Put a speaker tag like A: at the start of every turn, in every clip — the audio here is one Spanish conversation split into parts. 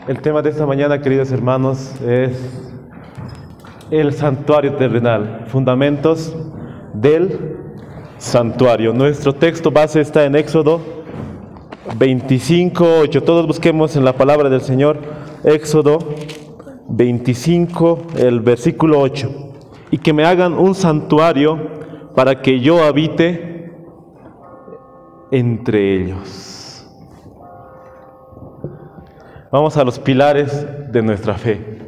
A: El tema de esta mañana, queridos hermanos, es el santuario terrenal, fundamentos del santuario. Nuestro texto base está en Éxodo 25:8. Todos busquemos en la palabra del Señor, Éxodo 25, el versículo 8. Y que me hagan un santuario para que yo habite entre ellos. Vamos a los pilares de nuestra fe.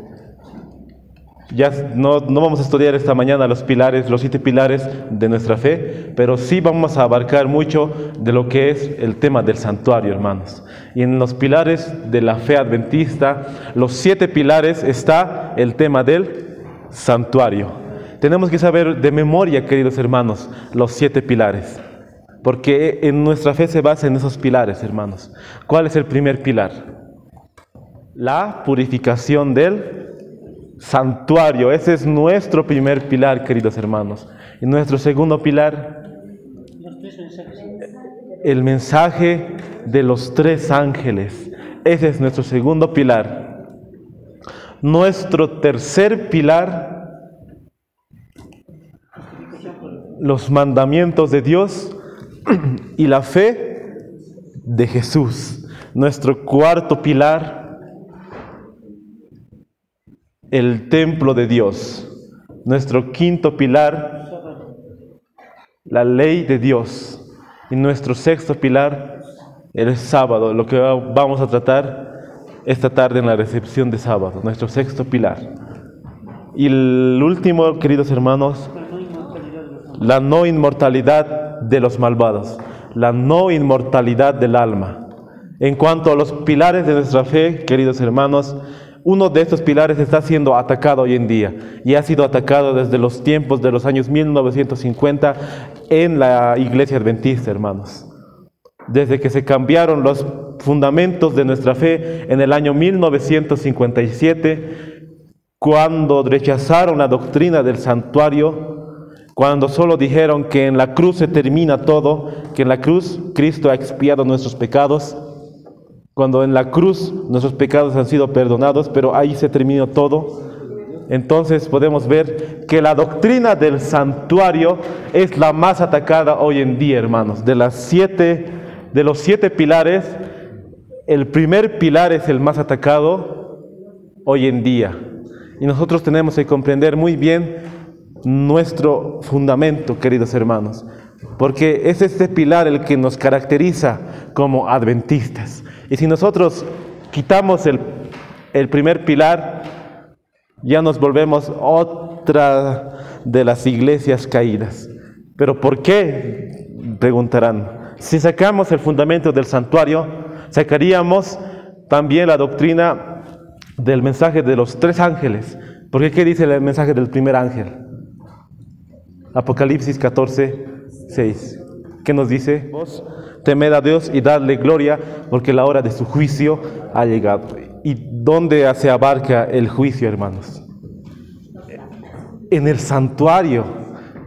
A: Ya no vamos a estudiar esta mañana los 7 pilares de nuestra fe, pero sí vamos a abarcar mucho de lo que es el tema del santuario, hermanos. Y en los pilares de la fe adventista, los 7 pilares, está el tema del santuario. Tenemos que saber de memoria, queridos hermanos, los 7 pilares, porque en nuestra fe se basa en esos pilares, hermanos. ¿Cuál es el primer pilar? La purificación del santuario. Ese es nuestro primer pilar, queridos hermanos. Y nuestro segundo pilar, el mensaje de los 3 ángeles. Ese es nuestro segundo pilar. Nuestro tercer pilar, los mandamientos de Dios y la fe de Jesús. Nuestro cuarto pilar, el templo de Dios. Nuestro quinto pilar, la ley de Dios. Y nuestro sexto pilar, el sábado, lo que vamos a tratar esta tarde en la recepción de sábado, nuestro sexto pilar. Y el último, queridos hermanos, la no inmortalidad de los malvados, la no inmortalidad del alma. En cuanto a los pilares de nuestra fe, queridos hermanos, uno de estos pilares está siendo atacado hoy en día y ha sido atacado desde los tiempos de los años 1950 en la iglesia adventista, hermanos. Desde que se cambiaron los fundamentos de nuestra fe en el año 1957, cuando rechazaron la doctrina del santuario, cuando solo dijeron que en la cruz se termina todo, que en la cruz Cristo ha expiado nuestros pecados, cuando en la cruz nuestros pecados han sido perdonados, pero ahí se terminó todo. Entonces podemos ver que la doctrina del santuario es la más atacada hoy en día, hermanos. De los 7 pilares, el primer pilar es el más atacado hoy en día. Y nosotros tenemos que comprender muy bien nuestro fundamento, queridos hermanos, porque es este pilar el que nos caracteriza como adventistas. Y si nosotros quitamos el primer pilar, ya nos volvemos otra de las iglesias caídas. ¿Pero por qué? Preguntarán. Si sacamos el fundamento del santuario, sacaríamos también la doctrina del mensaje de los 3 ángeles. ¿Por qué? ¿Qué dice el mensaje del primer ángel? Apocalipsis 14:6. ¿Qué nos dice? Vos temed a Dios y dadle gloria, porque la hora de su juicio ha llegado. ¿Y dónde se abarca el juicio, hermanos? En el santuario.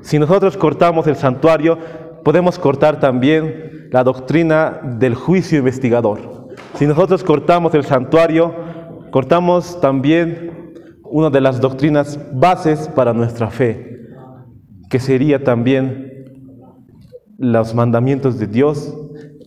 A: Si nosotros cortamos el santuario, podemos cortar también la doctrina del juicio investigador. Si nosotros cortamos el santuario, cortamos también una de las doctrinas bases para nuestra fe, que sería también los mandamientos de Dios,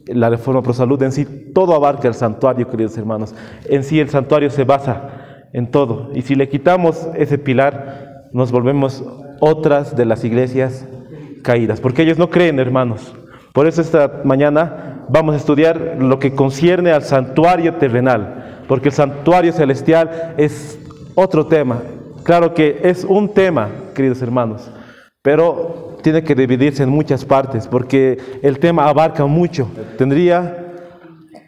A: la reforma pro salud. En sí, todo abarca el santuario, queridos hermanos. En sí, el santuario se basa en todo. Y si le quitamos ese pilar, nos volvemos otras de las iglesias caídas, porque ellos no creen, hermanos. Por eso esta mañana vamos a estudiar lo que concierne al santuario terrenal, porque el santuario celestial es otro tema. Claro que es un tema, queridos hermanos, pero tiene que dividirse en muchas partes, porque el tema abarca mucho. Tendría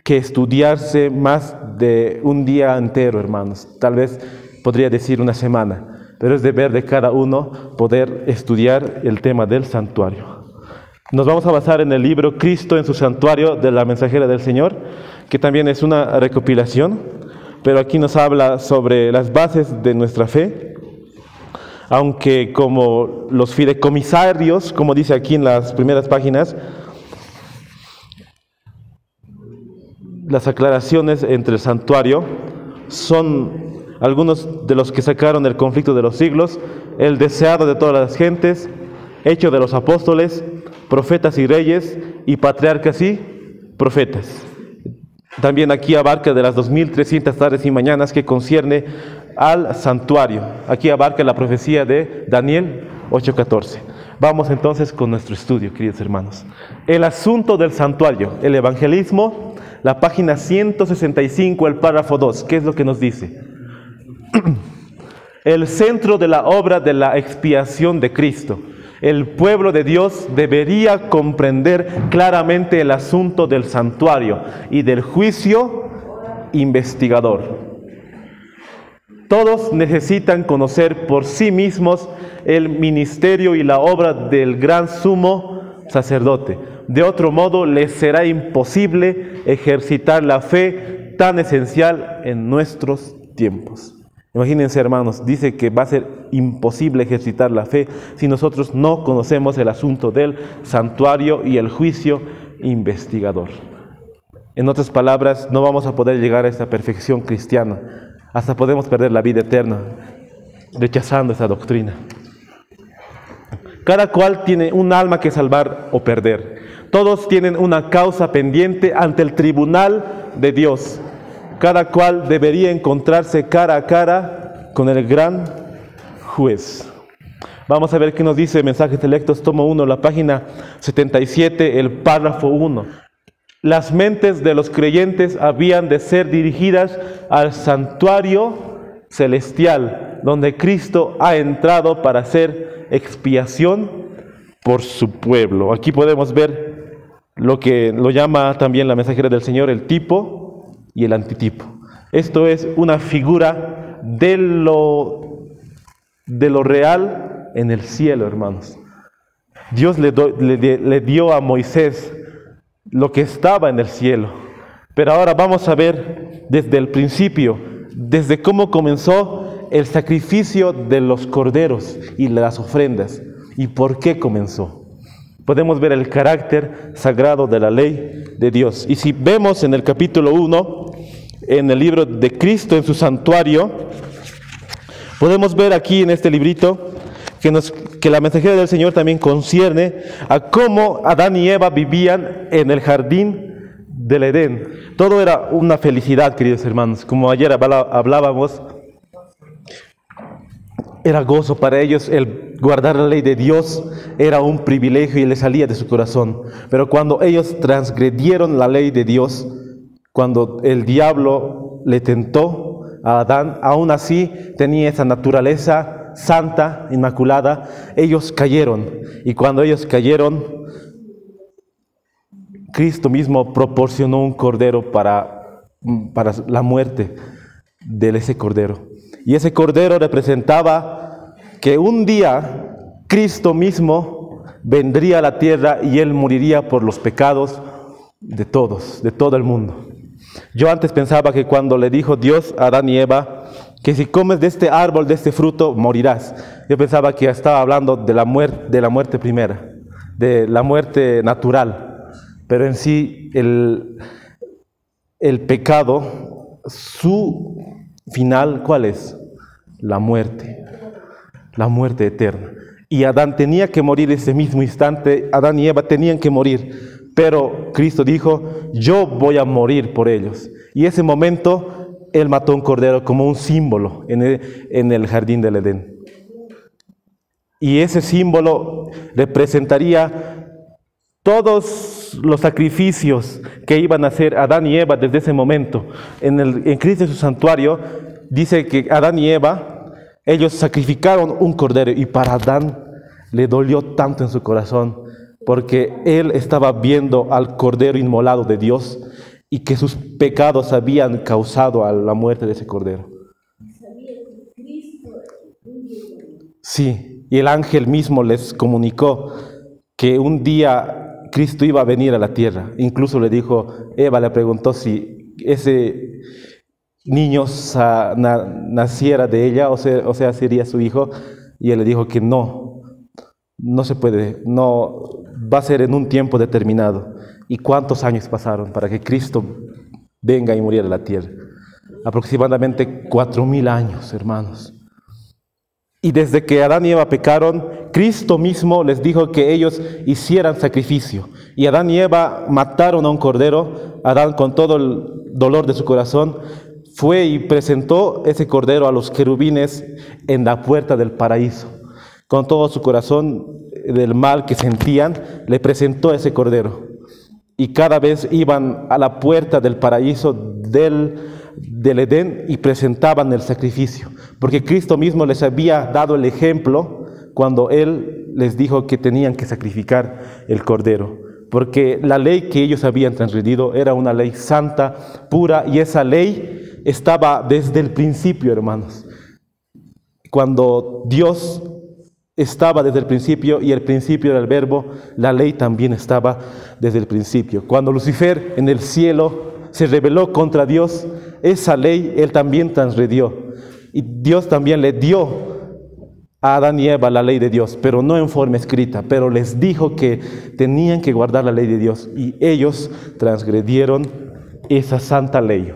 A: que estudiarse más de un día entero, hermanos. Tal vez podría decir una semana, pero es deber de cada uno poder estudiar el tema del santuario. Nos vamos a basar en el libro Cristo en su santuario, de la Mensajera del Señor, que también es una recopilación, pero aquí nos habla sobre las bases de nuestra fe, aunque como los fideicomisarios, como dice aquí en las primeras páginas, las aclaraciones entre el santuario, son algunos de los que sacaron el conflicto de los siglos, el deseado de todas las gentes, Hechos de los apóstoles, profetas y reyes, y patriarcas y profetas. También aquí abarca de las 2300 tardes y mañanas que concierne al santuario. Aquí abarca la profecía de Daniel 8:14. Vamos entonces con nuestro estudio, queridos hermanos. El asunto del santuario, el evangelismo, la página 165, el párrafo 2. ¿Qué es lo que nos dice? El centro de la obra de la expiación de Cristo. El pueblo de Dios debería comprender claramente el asunto del santuario y del juicio investigador. Todos necesitan conocer por sí mismos el ministerio y la obra del gran sumo sacerdote. De otro modo, les será imposible ejercitar la fe tan esencial en nuestros tiempos. Imagínense, hermanos, dice que va a ser imposible ejercitar la fe si nosotros no conocemos el asunto del santuario y el juicio investigador. En otras palabras, no vamos a poder llegar a esta perfección cristiana. Hasta podemos perder la vida eterna rechazando esa doctrina. Cada cual tiene un alma que salvar o perder. Todos tienen una causa pendiente ante el tribunal de Dios. Cada cual debería encontrarse cara a cara con el gran juez. Vamos a ver qué nos dice Mensajes Selectos, tomo 1, la página 77, el párrafo 1. Las mentes de los creyentes habían de ser dirigidas al santuario celestial, donde Cristo ha entrado para hacer expiación por su pueblo. Aquí podemos ver lo que lo llama también la mensajera del Señor, el tipo y el antitipo. Esto es una figura de lo real en el cielo, hermanos. Dios le dio a Moisés lo que estaba en el cielo. Pero ahora vamos a ver desde el principio, desde cómo comenzó el sacrificio de los corderos y las ofrendas, y por qué comenzó. Podemos ver el carácter sagrado de la ley de Dios. Y si vemos en el capítulo 1, en el libro de Cristo en su santuario, podemos ver aquí en este librito que la mensajera del Señor también concierne a cómo Adán y Eva vivían en el jardín del Edén. Todo era una felicidad, queridos hermanos. Como ayer hablábamos, era gozo para ellos. El guardar la ley de Dios era un privilegio y les salía de su corazón. Pero cuando ellos transgredieron la ley de Dios, cuando el diablo le tentó a Adán, aún así tenía esa naturaleza santa, inmaculada. Ellos cayeron, y cuando ellos cayeron, Cristo mismo proporcionó un cordero para la muerte de ese cordero. Y ese cordero representaba que un día Cristo mismo vendría a la tierra y Él moriría por los pecados de todos, de todo el mundo. Yo antes pensaba que cuando le dijo Dios a Adán y Eva que si comes de este árbol, de este fruto, morirás, yo pensaba que estaba hablando de la muerte primera, de la muerte natural. Pero en sí el pecado, su final, ¿cuál es? La muerte eterna. Y Adán tenía que morir ese mismo instante, Adán y Eva tenían que morir, pero Cristo dijo, yo voy a morir por ellos. Y ese momento, Él mató un cordero como un símbolo en el jardín del Edén. Y ese símbolo representaría todos los sacrificios que iban a hacer Adán y Eva desde ese momento. En Cristo en su santuario, dice que Adán y Eva, ellos sacrificaron un cordero, y para Adán le dolió tanto en su corazón, porque él estaba viendo al cordero inmolado de Dios y que sus pecados habían causado a la muerte de ese cordero. Sí, y el ángel mismo les comunicó que un día Cristo iba a venir a la tierra. Incluso le dijo, Eva le preguntó si ese niño naciera de ella, o sea, sería su hijo, y él le dijo que no se puede, no va a ser en un tiempo determinado. ¿Y cuántos años pasaron para que Cristo venga y muriera en la tierra? aproximadamente 4000 años, hermanos. Y desde que Adán y Eva pecaron, Cristo mismo les dijo que ellos hicieran sacrificio. Y Adán y Eva mataron a un cordero. Adán, con todo el dolor de su corazón, fue y presentó ese cordero a los querubines en la puerta del paraíso. Con todo su corazón del mal que sentían, le presentó ese cordero. Y cada vez iban a la puerta del paraíso del Edén y presentaban el sacrificio. Porque Cristo mismo les había dado el ejemplo cuando Él les dijo que tenían que sacrificar el cordero. Porque la ley que ellos habían transgredido era una ley santa, pura, y esa ley estaba desde el principio, hermanos. Cuando Dios estaba desde el principio, y el principio era el verbo, la ley también estaba desde el principio. Cuando Lucifer en el cielo se rebeló contra Dios, esa ley él también transgredió. Y Dios también le dio a Adán y Eva la ley de Dios, pero no en forma escrita, pero les dijo que tenían que guardar la ley de Dios, y ellos transgredieron esa santa ley.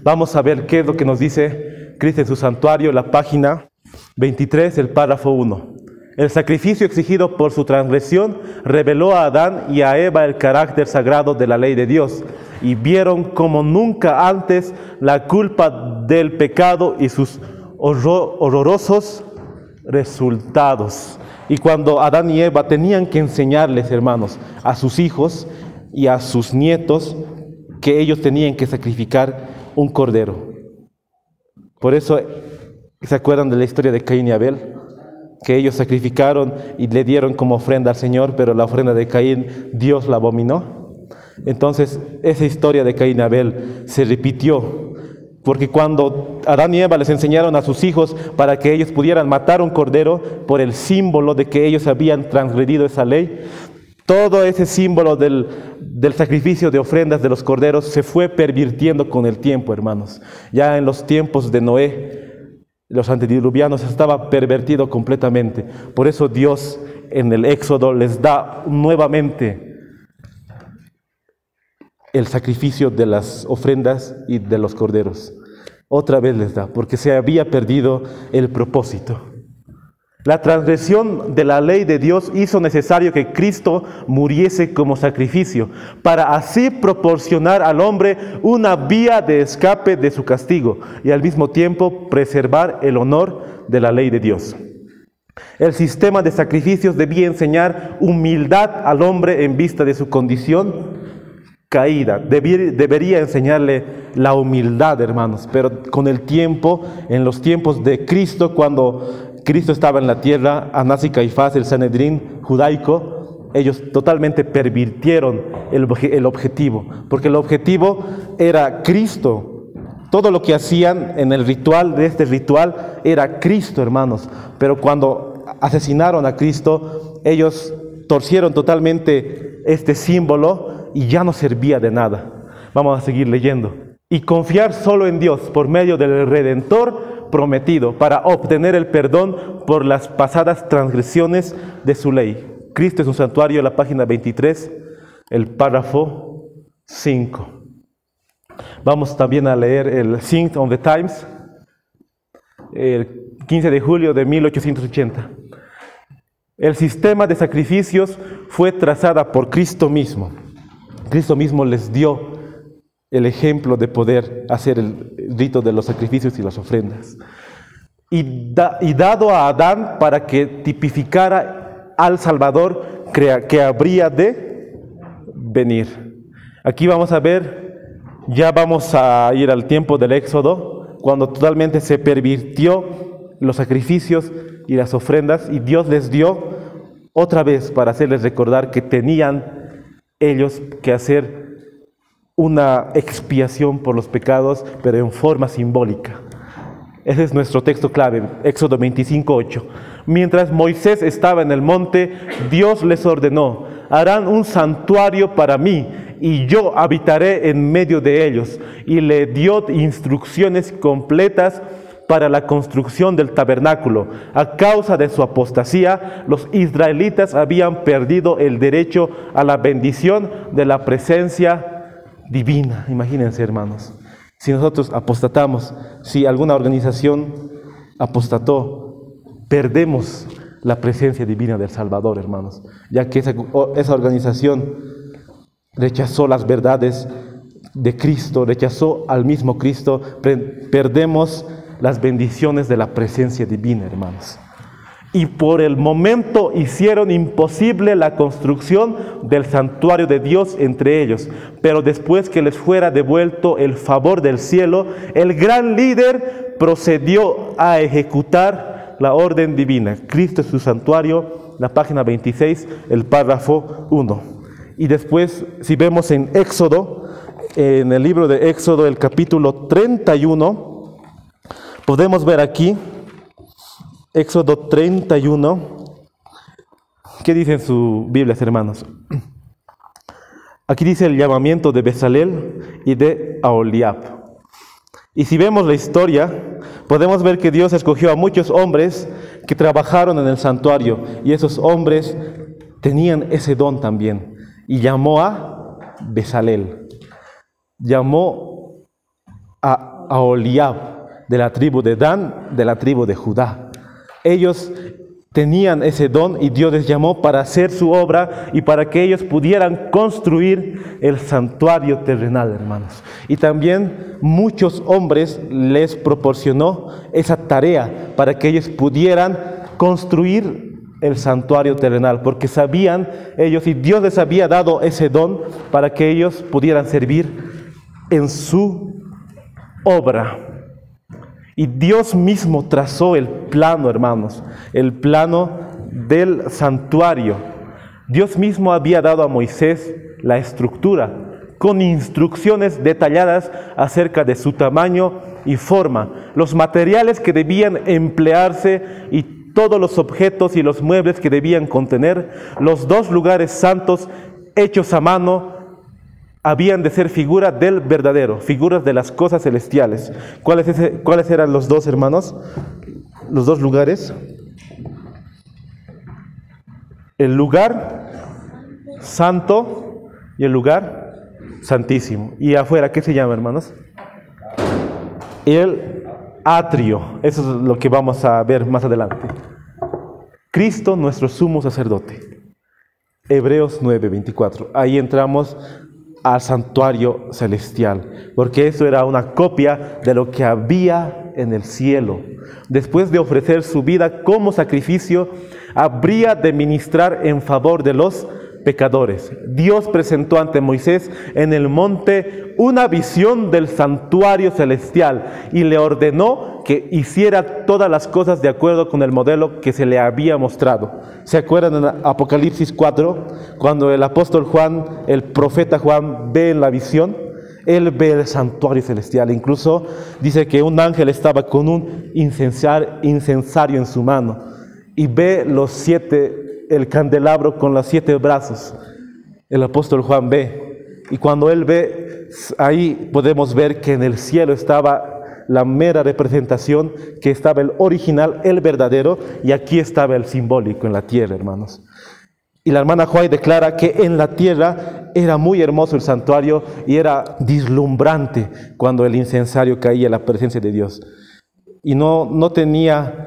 A: Vamos a ver qué es lo que nos dice Cristo en su santuario, la página 23, el párrafo 1. El sacrificio exigido por su transgresión reveló a Adán y a Eva el carácter sagrado de la ley de Dios, y vieron como nunca antes la culpa del pecado y sus horrorosos resultados. Y cuando Adán y Eva tenían que enseñarles, hermanos, a sus hijos y a sus nietos, que ellos tenían que sacrificar un cordero. Por eso, ¿se acuerdan de la historia de Caín y Abel? Que ellos sacrificaron y le dieron como ofrenda al Señor, pero la ofrenda de Caín, Dios la abominó. Entonces, esa historia de Caín y Abel se repitió, porque cuando Adán y Eva les enseñaron a sus hijos para que ellos pudieran matar un cordero por el símbolo de que ellos habían transgredido esa ley, todo ese símbolo del sacrificio de ofrendas de los corderos se fue pervirtiendo con el tiempo, hermanos. Ya en los tiempos de Noé, los antediluvianos, estaba pervertido completamente. Por eso Dios en el Éxodo les da nuevamente el sacrificio de las ofrendas y de los corderos. Otra vez les da, porque se había perdido el propósito. La transgresión de la ley de Dios hizo necesario que Cristo muriese como sacrificio, para así proporcionar al hombre una vía de escape de su castigo y al mismo tiempo preservar el honor de la ley de Dios. El sistema de sacrificios debía enseñar humildad al hombre en vista de su condición caída. Debería enseñarle la humildad, hermanos, pero con el tiempo, en los tiempos de Cristo, cuando Cristo estaba en la tierra, Anás y Caifás, el Sanedrín judaico, ellos totalmente pervirtieron el objetivo, porque el objetivo era Cristo. Todo lo que hacían en el ritual, de este ritual, era Cristo, hermanos. Pero cuando asesinaron a Cristo, ellos torcieron totalmente este símbolo y ya no servía de nada. Vamos a seguir leyendo. Y confiar solo en Dios por medio del Redentor prometido para obtener el perdón por las pasadas transgresiones de su ley. Cristo es un santuario, la página 23, el párrafo 5. Vamos también a leer el Sign of the Times, el 15 de julio de 1880. El sistema de sacrificios fue trazada por Cristo mismo. Cristo mismo les dio el ejemplo de poder hacer el rito de los sacrificios y las ofrendas. Y dado a Adán para que tipificara al Salvador que habría de venir. Aquí vamos a ver, ya vamos a ir al tiempo del Éxodo, cuando totalmente se pervirtió los sacrificios y las ofrendas, y Dios les dio otra vez para hacerles recordar que tenían ellos que hacer una expiación por los pecados, pero en forma simbólica. Ese es nuestro texto clave, Éxodo 25:8. Mientras Moisés estaba en el monte, Dios les ordenó: harán un santuario para mí, y yo habitaré en medio de ellos. Y le dio instrucciones completas para la construcción del tabernáculo. A causa de su apostasía, los israelitas habían perdido el derecho a la bendición de la presencia divina. Imagínense, hermanos, Si nosotros apostatamos, si alguna organización apostató, perdemos la presencia divina del Salvador, hermanos, ya que esa organización rechazó las verdades de Cristo, rechazó al mismo Cristo, perdemos las bendiciones de la presencia divina, hermanos. Y por el momento hicieron imposible la construcción del santuario de Dios entre ellos. Pero después que les fuera devuelto el favor del cielo, el gran líder procedió a ejecutar la orden divina. Cristo es su santuario, la página 26, el párrafo 1. Y después, si vemos en Éxodo, en el libro de Éxodo, el capítulo 31, podemos ver aquí, Éxodo 31, ¿qué dicen sus Biblias, hermanos? Aquí dice el llamamiento de Bezalel y de Aholiab. Y si vemos la historia, podemos ver que Dios escogió a muchos hombres que trabajaron en el santuario, y esos hombres tenían ese don también, y llamó a Bezalel, llamó a Aholiab, de la tribu de Dan, de la tribu de Judá. Ellos tenían ese don y Dios les llamó para hacer su obra y para que ellos pudieran construir el santuario terrenal, hermanos. Y también muchos hombres les proporcionó esa tarea para que ellos pudieran construir el santuario terrenal, porque sabían ellos y Dios les había dado ese don para que ellos pudieran servir en su obra. Y Dios mismo trazó el plano, hermanos, el plano del santuario. Dios mismo había dado a Moisés la estructura, con instrucciones detalladas acerca de su tamaño y forma, los materiales que debían emplearse y todos los objetos y los muebles que debían contener. Los 2 lugares santos hechos a mano habían de ser figuras del verdadero, figuras de las cosas celestiales. ¿Cuáles eran los 2, hermanos? Los 2 lugares. El lugar santo y el lugar santísimo. Y afuera, ¿qué se llama, hermanos? El atrio. Eso es lo que vamos a ver más adelante. Cristo, nuestro sumo sacerdote. Hebreos 9:24. Ahí entramos al santuario celestial, porque eso era una copia de lo que había en el cielo. Después de ofrecer su vida como sacrificio, habría de ministrar en favor de los pecadores. Dios presentó ante Moisés en el monte una visión del santuario celestial y le ordenó que hiciera todas las cosas de acuerdo con el modelo que se le había mostrado. ¿Se acuerdan en Apocalipsis 4? Cuando el apóstol Juan, el profeta Juan, ve en la visión, él ve el santuario celestial. Incluso dice que un ángel estaba con un incensario en su mano y ve el candelabro con los 7 brazos. El apóstol Juan ve, y cuando él ve, ahí podemos ver que en el cielo estaba la mera representación, que estaba el original, el verdadero, y aquí estaba el simbólico en la tierra, hermanos. Y la hermana Huay declara que en la tierra era muy hermoso el santuario y era deslumbrante cuando el incensario caía en la presencia de Dios. Y no tenía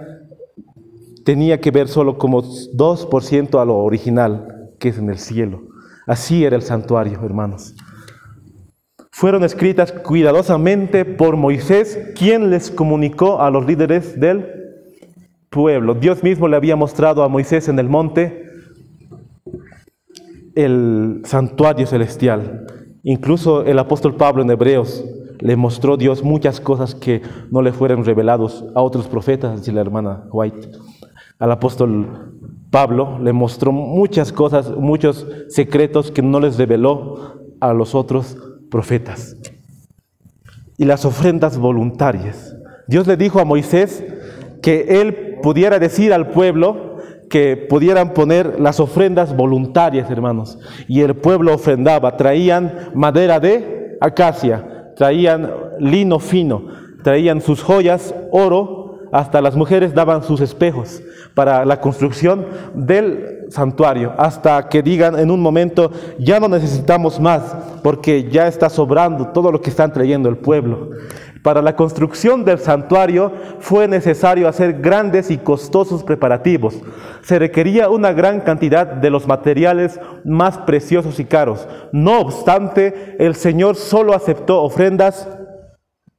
A: que ver solo como 2% a lo original, que es en el cielo. Así era el santuario, hermanos. Fueron escritas cuidadosamente por Moisés, quien les comunicó a los líderes del pueblo. Dios mismo le había mostrado a Moisés en el monte el santuario celestial. Incluso el apóstol Pablo en Hebreos le mostró Dios muchas cosas que no le fueron revelados a otros profetas, dice la hermana White. Al apóstol Pablo le mostró muchas cosas, muchos secretos que no les reveló a los otros profetas. Y las ofrendas voluntarias. Dios le dijo a Moisés que él pudiera decir al pueblo que pudieran poner las ofrendas voluntarias, hermanos. Y el pueblo ofrendaba, traían madera de acacia, traían lino fino, traían sus joyas, oro, hasta las mujeres daban sus espejos para la construcción del santuario, hasta que digan en un momento, ya no necesitamos más, porque ya está sobrando todo lo que están trayendo el pueblo. Para la construcción del santuario fue necesario hacer grandes y costosos preparativos. Se requería una gran cantidad de los materiales más preciosos y caros. No obstante, el Señor solo aceptó ofrendas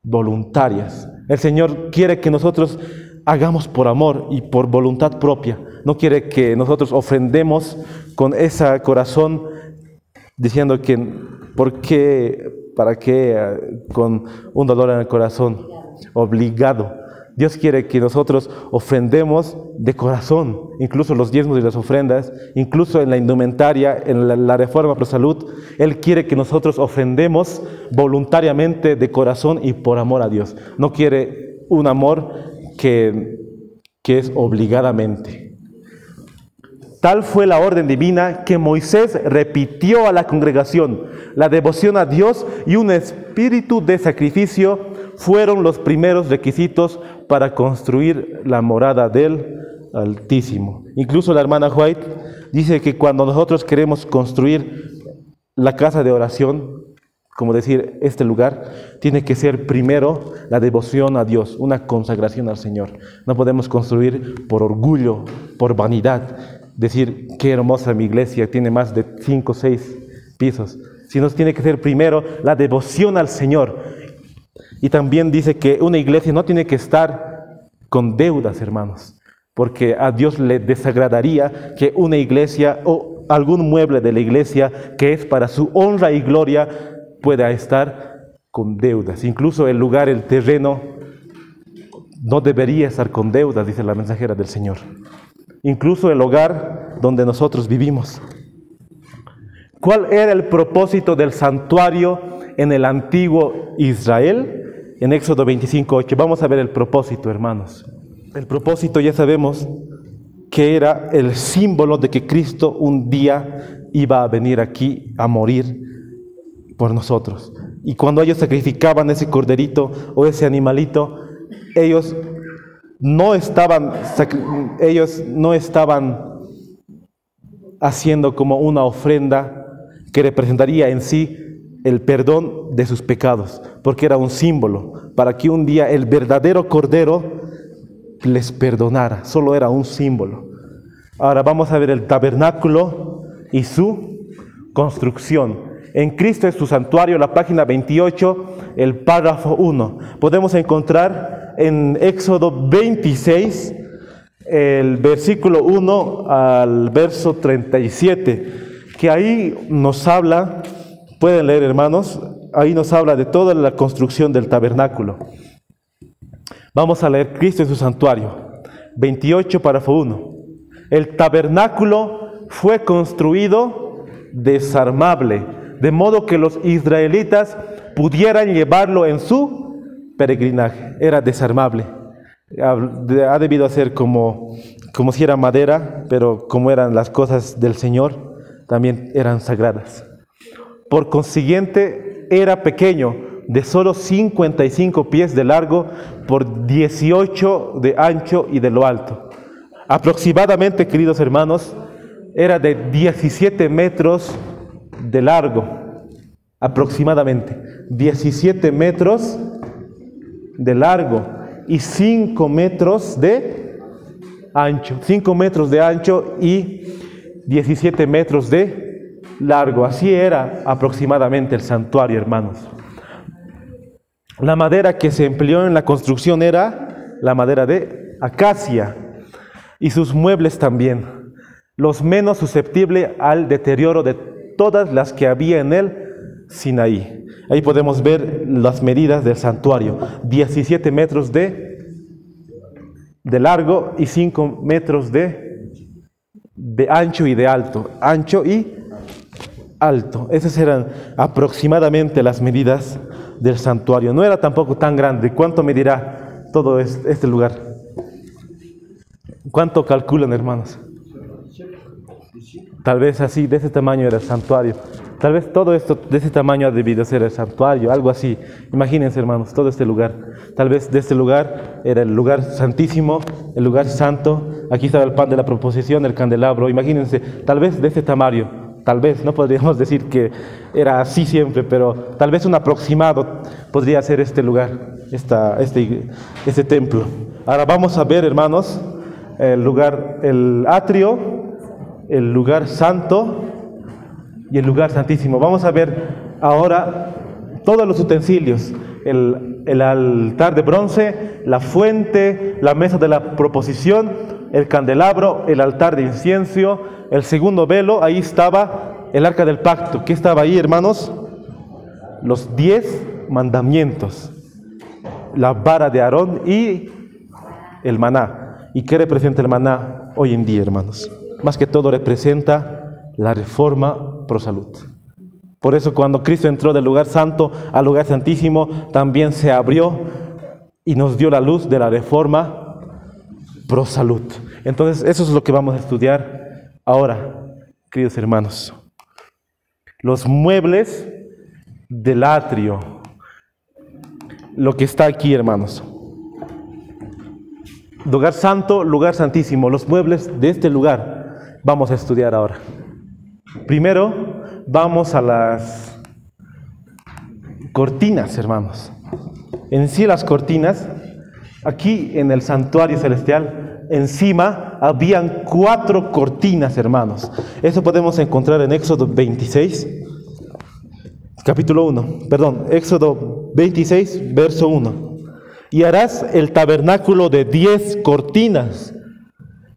A: voluntarias. El Señor quiere que nosotros hagamos por amor y por voluntad propia. No quiere que nosotros ofrendemos con ese corazón diciendo que, ¿por qué? ¿Para qué? Con un dolor en el corazón, obligado. Dios quiere que nosotros ofrendemos de corazón, incluso los diezmos y las ofrendas, incluso en la indumentaria, en la reforma pro salud. Él quiere que nosotros ofrendemos voluntariamente de corazón y por amor a Dios. No quiere un amor que es obligadamente. Tal fue la orden divina que Moisés repitió a la congregación. La devoción a Dios y un espíritu de sacrificio fueron los primeros requisitos para construir la morada del Altísimo. Incluso la hermana White dice que cuando nosotros queremos construir la casa de oración, como decir, este lugar, tiene que ser primero la devoción a Dios, una consagración al Señor. No podemos construir por orgullo, por vanidad, decir, qué hermosa mi iglesia, tiene más de 5 o 6 pisos, sino tiene que ser primero la devoción al Señor. Y también dice que una iglesia no tiene que estar con deudas, hermanos, porque a Dios le desagradaría que una iglesia o algún mueble de la iglesia que es para su honra y gloria pueda estar con deudas. Incluso el lugar, el terreno, no debería estar con deudas, dice la mensajera del Señor. Incluso el hogar donde nosotros vivimos. ¿Cuál era el propósito del santuario en el antiguo Israel? En Éxodo 25:8. Vamos a ver el propósito, hermanos. El propósito ya sabemos que era el símbolo de que Cristo un día iba a venir aquí a morir por nosotros. Y cuando ellos sacrificaban ese corderito o ese animalito, ellos no estaban haciendo como una ofrenda que representaría en sí el perdón de sus pecados, porque era un símbolo para que un día el verdadero Cordero les perdonara. Solo era un símbolo. Ahora vamos a ver el tabernáculo y su construcción. En Cristo es su santuario, la página 28, el párrafo 1. Podemos encontrar en Éxodo 26, el versículo 1 al verso 37, que ahí nos habla, pueden leer, hermanos, ahí nos habla de toda la construcción del tabernáculo. Vamos a leer Cristo en su santuario, 28, párrafo 1. El tabernáculo fue construido desarmable, de modo que los israelitas pudieran llevarlo en su peregrinaje. Era desarmable. Ha debido ser como si era madera, pero como eran las cosas del Señor, también eran sagradas. Por consiguiente, era pequeño, de solo 55 pies de largo por 18 de ancho y de lo alto. Aproximadamente, queridos hermanos, era de 17 metros de largo, aproximadamente 17 metros de largo y 5 metros de ancho, 5 metros de ancho y 17 metros de largo. Así era aproximadamente el santuario, hermanos. La madera que se empleó en la construcción era la madera de acacia y sus muebles también, los menos susceptibles al deterioro de todas las que había en el Sinaí. Ahí podemos ver las medidas del santuario: 17 metros de largo y 5 metros de ancho y de alto. Ancho y alto. Esas eran aproximadamente las medidas del santuario. No era tampoco tan grande. ¿Cuánto medirá todo este lugar? ¿Cuánto calculan, hermanos? Tal vez así, de ese tamaño era el santuario. Tal vez todo esto de ese tamaño ha debido ser el santuario, algo así. Imagínense, hermanos, todo este lugar. Tal vez de este lugar era el lugar santísimo, el lugar santo. Aquí estaba el pan de la proposición, el candelabro. Imagínense, tal vez de este tamaño. Tal vez, no podríamos decir que era así siempre, pero tal vez un aproximado podría ser este lugar, este templo. Ahora vamos a ver, hermanos, el lugar, el atrio, el lugar santo y el lugar santísimo. Vamos a ver ahora todos los utensilios, el altar de bronce, la fuente, la mesa de la proposición, el candelabro, el altar de incienso, el segundo velo. Ahí estaba el arca del pacto. ¿Qué estaba ahí, hermanos? Los 10 mandamientos, la vara de Aarón y el maná. ¿Y qué representa el maná hoy en día, hermanos? Más que todo representa la reforma pro salud. Por eso cuando Cristo entró del lugar santo al lugar santísimo, también se abrió y nos dio la luz de la reforma pro salud. Entonces eso es lo que vamos a estudiar ahora, queridos hermanos. Los muebles del atrio, lo que está aquí, hermanos. Lugar santo, lugar santísimo, los muebles de este lugar vamos a estudiar ahora. Primero vamos a las cortinas, hermanos. En sí las cortinas, aquí en el santuario celestial, encima habían 4 cortinas, hermanos. Eso podemos encontrar en Éxodo 26, capítulo 1, perdón, Éxodo 26, verso 1. Y harás el tabernáculo de 10 cortinas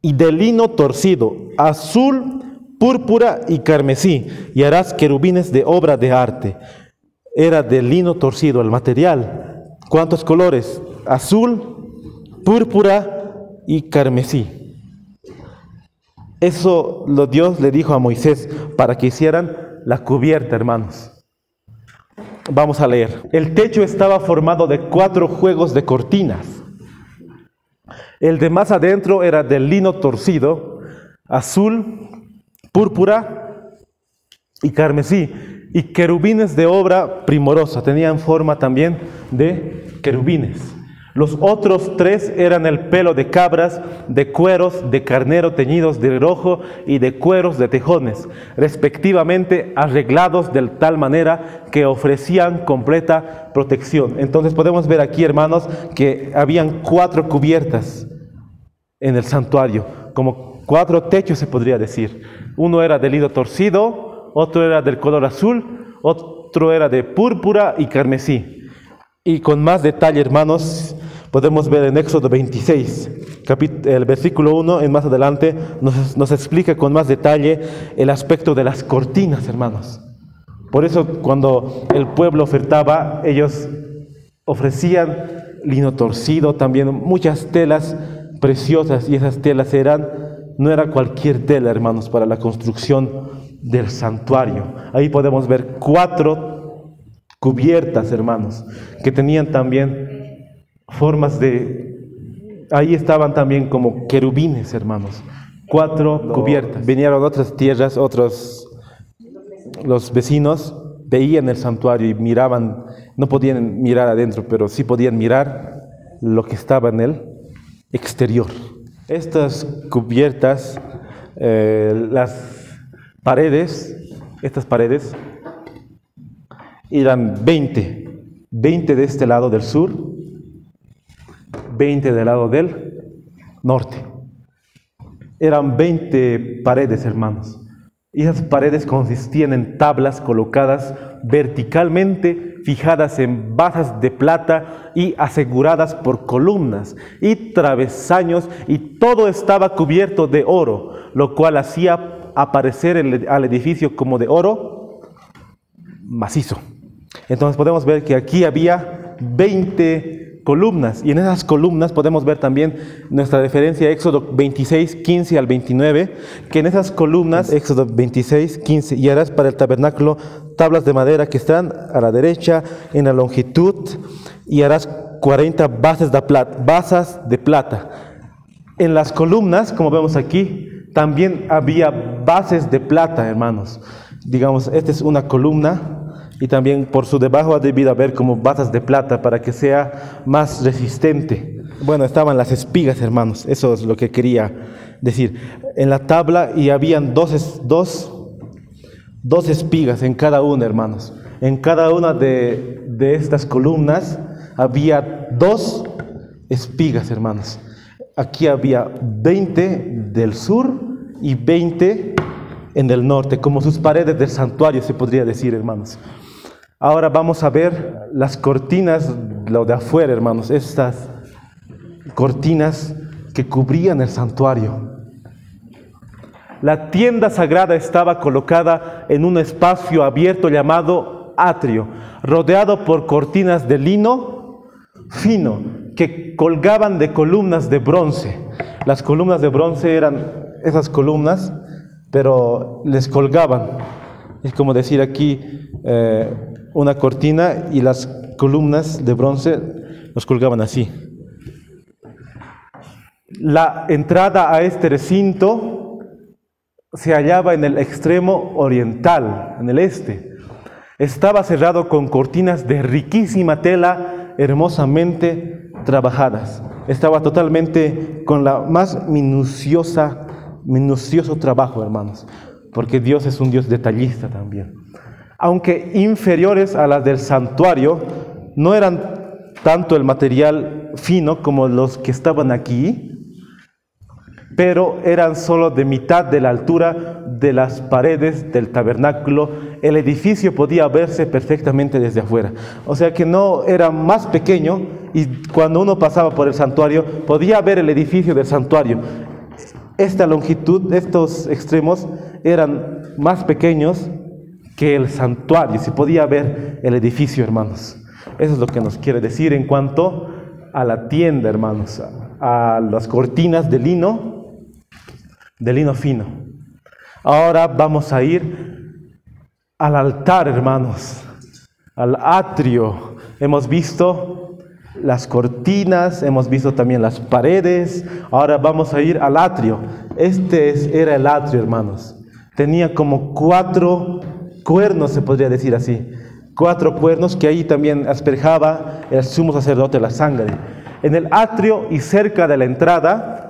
A: y de lino torcido, azul, púrpura y carmesí, y harás querubines de obra de arte. Era de lino torcido el material. ¿Cuántos colores? Azul, púrpura y carmesí. Eso Dios le dijo a Moisés para que hicieran la cubierta, hermanos. Vamos a leer. El techo estaba formado de 4 juegos de cortinas. El de más adentro era de lino torcido, azul, púrpura y carmesí, y querubines de obra primorosa. Tenían forma también de querubines. Los otros 3 eran el pelo de cabras, de cueros de carnero teñidos de rojo y de cueros de tejones, respectivamente arreglados de tal manera que ofrecían completa protección. Entonces podemos ver aquí, hermanos, que habían 4 cubiertas en el santuario, como 4 techos se podría decir. Uno era de lino torcido, otro era del color azul, otro era de púrpura y carmesí. Y con más detalle, hermanos, podemos ver en Éxodo 26, el versículo 1, en más adelante, nos explica con más detalle el aspecto de las cortinas, hermanos. Por eso cuando el pueblo ofertaba, ellos ofrecían lino torcido, también muchas telas preciosas, y esas telas no era cualquier tela, hermanos, para la construcción del santuario. Ahí podemos ver 4 cubiertas, hermanos, que tenían también formas ahí estaban también como querubines, hermanos. 4 cubiertas. Vinieron otras tierras, los vecinos veían el santuario y miraban, no podían mirar adentro, pero sí podían mirar lo que estaba en el exterior. Estas cubiertas, estas paredes eran 20 de este lado del sur, 20 del lado del norte. Eran 20 paredes, hermanos. Y esas paredes consistían en tablas colocadas verticalmente, fijadas en basas de plata y aseguradas por columnas y travesaños, y todo estaba cubierto de oro, lo cual hacía aparecer al edificio como de oro macizo. Entonces podemos ver que aquí había 20 columnas, y en esas columnas podemos ver también nuestra referencia a Éxodo 26, 15 al 29, que en esas columnas, Éxodo 26, 15, y harás para el tabernáculo tablas de madera que están a la derecha en la longitud, y harás 40 basas de plata. En las columnas, como vemos aquí, también había bases de plata, hermanos. digamos, esta es una columna y también por su debajo ha debido haber como batas de plata para que sea más resistente. Bueno, estaban las espigas, hermanos, eso es lo que quería decir. En la tabla y habían dos espigas en cada una, hermanos. En cada una de estas columnas había 2 espigas, hermanos. Aquí había 20 del sur y 20 en el norte, como sus paredes del santuario, se podría decir, hermanos. Ahora vamos a ver las cortinas, lo de afuera, hermanos, estas cortinas que cubrían el santuario. La tienda sagrada estaba colocada en un espacio abierto llamado atrio, rodeado por cortinas de lino fino que colgaban de columnas de bronce. Las columnas de bronce eran esas columnas, pero les colgaban. Es como decir aquí una cortina y las columnas de bronce los colgaban así. La entrada a este recinto se hallaba en el extremo oriental, en el este. Estaba cerrado con cortinas de riquísima tela, hermosamente trabajadas. Estaba totalmente con la más minucioso trabajo, hermanos, porque Dios es un Dios detallista también. Aunque inferiores a las del santuario, no eran tanto el material fino como los que estaban aquí, pero eran solo de mitad de la altura de las paredes del tabernáculo. El edificio podía verse perfectamente desde afuera. O sea que no era más pequeño, y cuando uno pasaba por el santuario, podía ver el edificio del santuario. Esta longitud, estos extremos, eran más pequeños que el santuario. Se podía ver el edificio, hermanos. Eso es lo que nos quiere decir en cuanto a la tienda, hermanos, a las cortinas de lino fino. Ahora vamos a ir al altar, hermanos, al atrio. Hemos visto las cortinas, hemos visto también las paredes. Ahora vamos a ir al atrio. Era el atrio, hermanos. Tenía como 4 cuernos, se podría decir así. 4 cuernos que ahí también asperjaba el sumo sacerdote la sangre. En el atrio y cerca de la entrada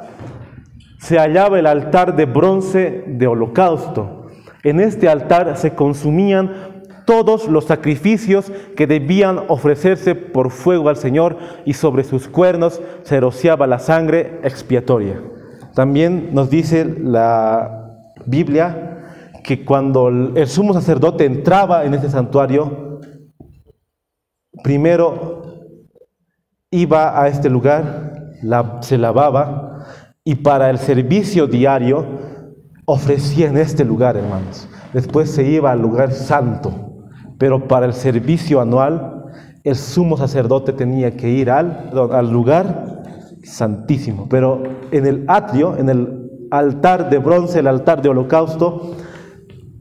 A: se hallaba el altar de bronce de holocausto. En este altar se consumían todos los sacrificios que debían ofrecerse por fuego al Señor, y sobre sus cuernos se rociaba la sangre expiatoria. También nos dice la Biblia que cuando el sumo sacerdote entraba en este santuario, primero iba a este lugar, se lavaba, y para el servicio diario ofrecía en este lugar, hermanos. Después se iba al lugar santo, pero para el servicio anual el sumo sacerdote tenía que ir al lugar santísimo. Pero en el atrio, en el altar de bronce, el altar de holocausto,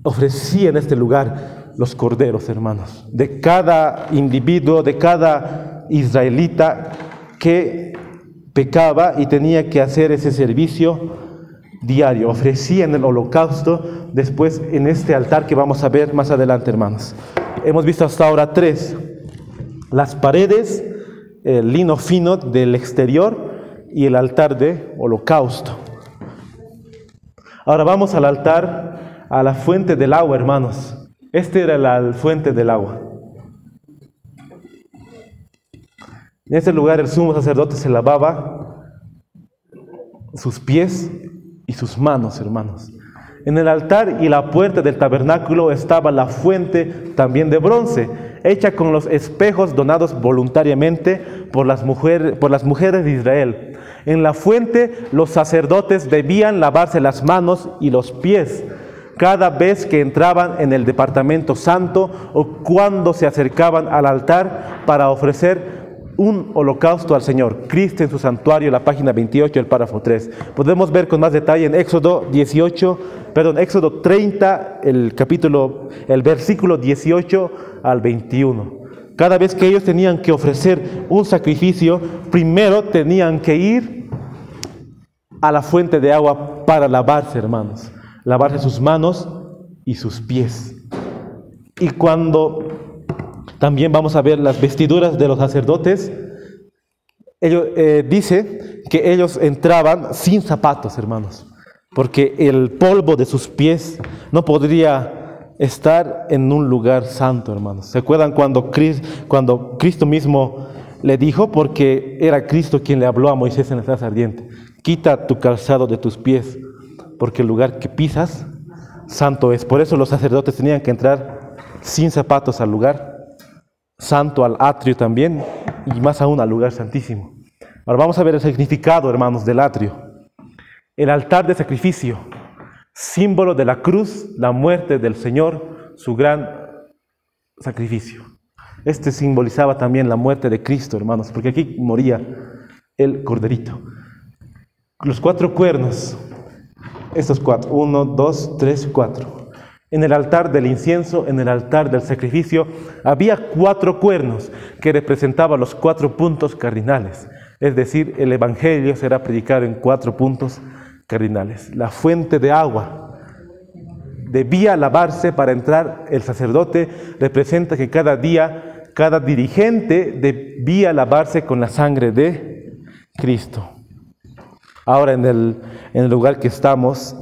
A: ofrecía en este lugar los corderos, hermanos, de cada individuo, de cada israelita que pecaba y tenía que hacer ese servicio diario. Ofrecía en el holocausto, después en este altar que vamos a ver más adelante, hermanos. Hemos visto hasta ahora 3: las paredes, el lino fino del exterior y el altar de holocausto. Ahora vamos al altar, a la fuente del agua, hermanos. Esta era la fuente del agua. En este lugar el sumo sacerdote se lavaba sus pies y sus manos, hermanos. En el altar y la puerta del tabernáculo estaba la fuente también de bronce, hecha con los espejos donados voluntariamente por las mujeres de Israel. En la fuente los sacerdotes debían lavarse las manos y los pies cada vez que entraban en el departamento santo o cuando se acercaban al altar para ofrecer un holocausto al Señor. Cristo en su santuario, la página 28, el párrafo 3. Podemos ver con más detalle en Éxodo 30, el versículo 18 al 21. Cada vez que ellos tenían que ofrecer un sacrificio, primero tenían que ir a la fuente de agua para lavarse, hermanos. Lavarse sus manos y sus pies. Y cuando también vamos a ver las vestiduras de los sacerdotes, dice que ellos entraban sin zapatos, hermanos, porque el polvo de sus pies no podría estar en un lugar santo, hermanos. ¿Se acuerdan cuando Cristo mismo le dijo, porque era Cristo quien le habló a Moisés en la zarza ardiente: quita tu calzado de tus pies, porque el lugar que pisas santo es? Por eso los sacerdotes tenían que entrar sin zapatos al lugar santo, al atrio también, y más aún al lugar santísimo. Ahora vamos a ver el significado, hermanos, del atrio. El altar de sacrificio, símbolo de la cruz, la muerte del Señor, su gran sacrificio. Este simbolizaba también la muerte de Cristo, hermanos, porque aquí moría el corderito. Los 4 cuernos, estos 4, 1, 2, 3, 4. En el altar del incienso, en el altar del sacrificio, había 4 cuernos que representaban los 4 puntos cardinales. Es decir, el evangelio será predicado en 4 puntos cardinales. La fuente de agua debía lavarse para entrar el sacerdote. Representa que cada día, cada dirigente debía lavarse con la sangre de Cristo. Ahora en el lugar que estamos,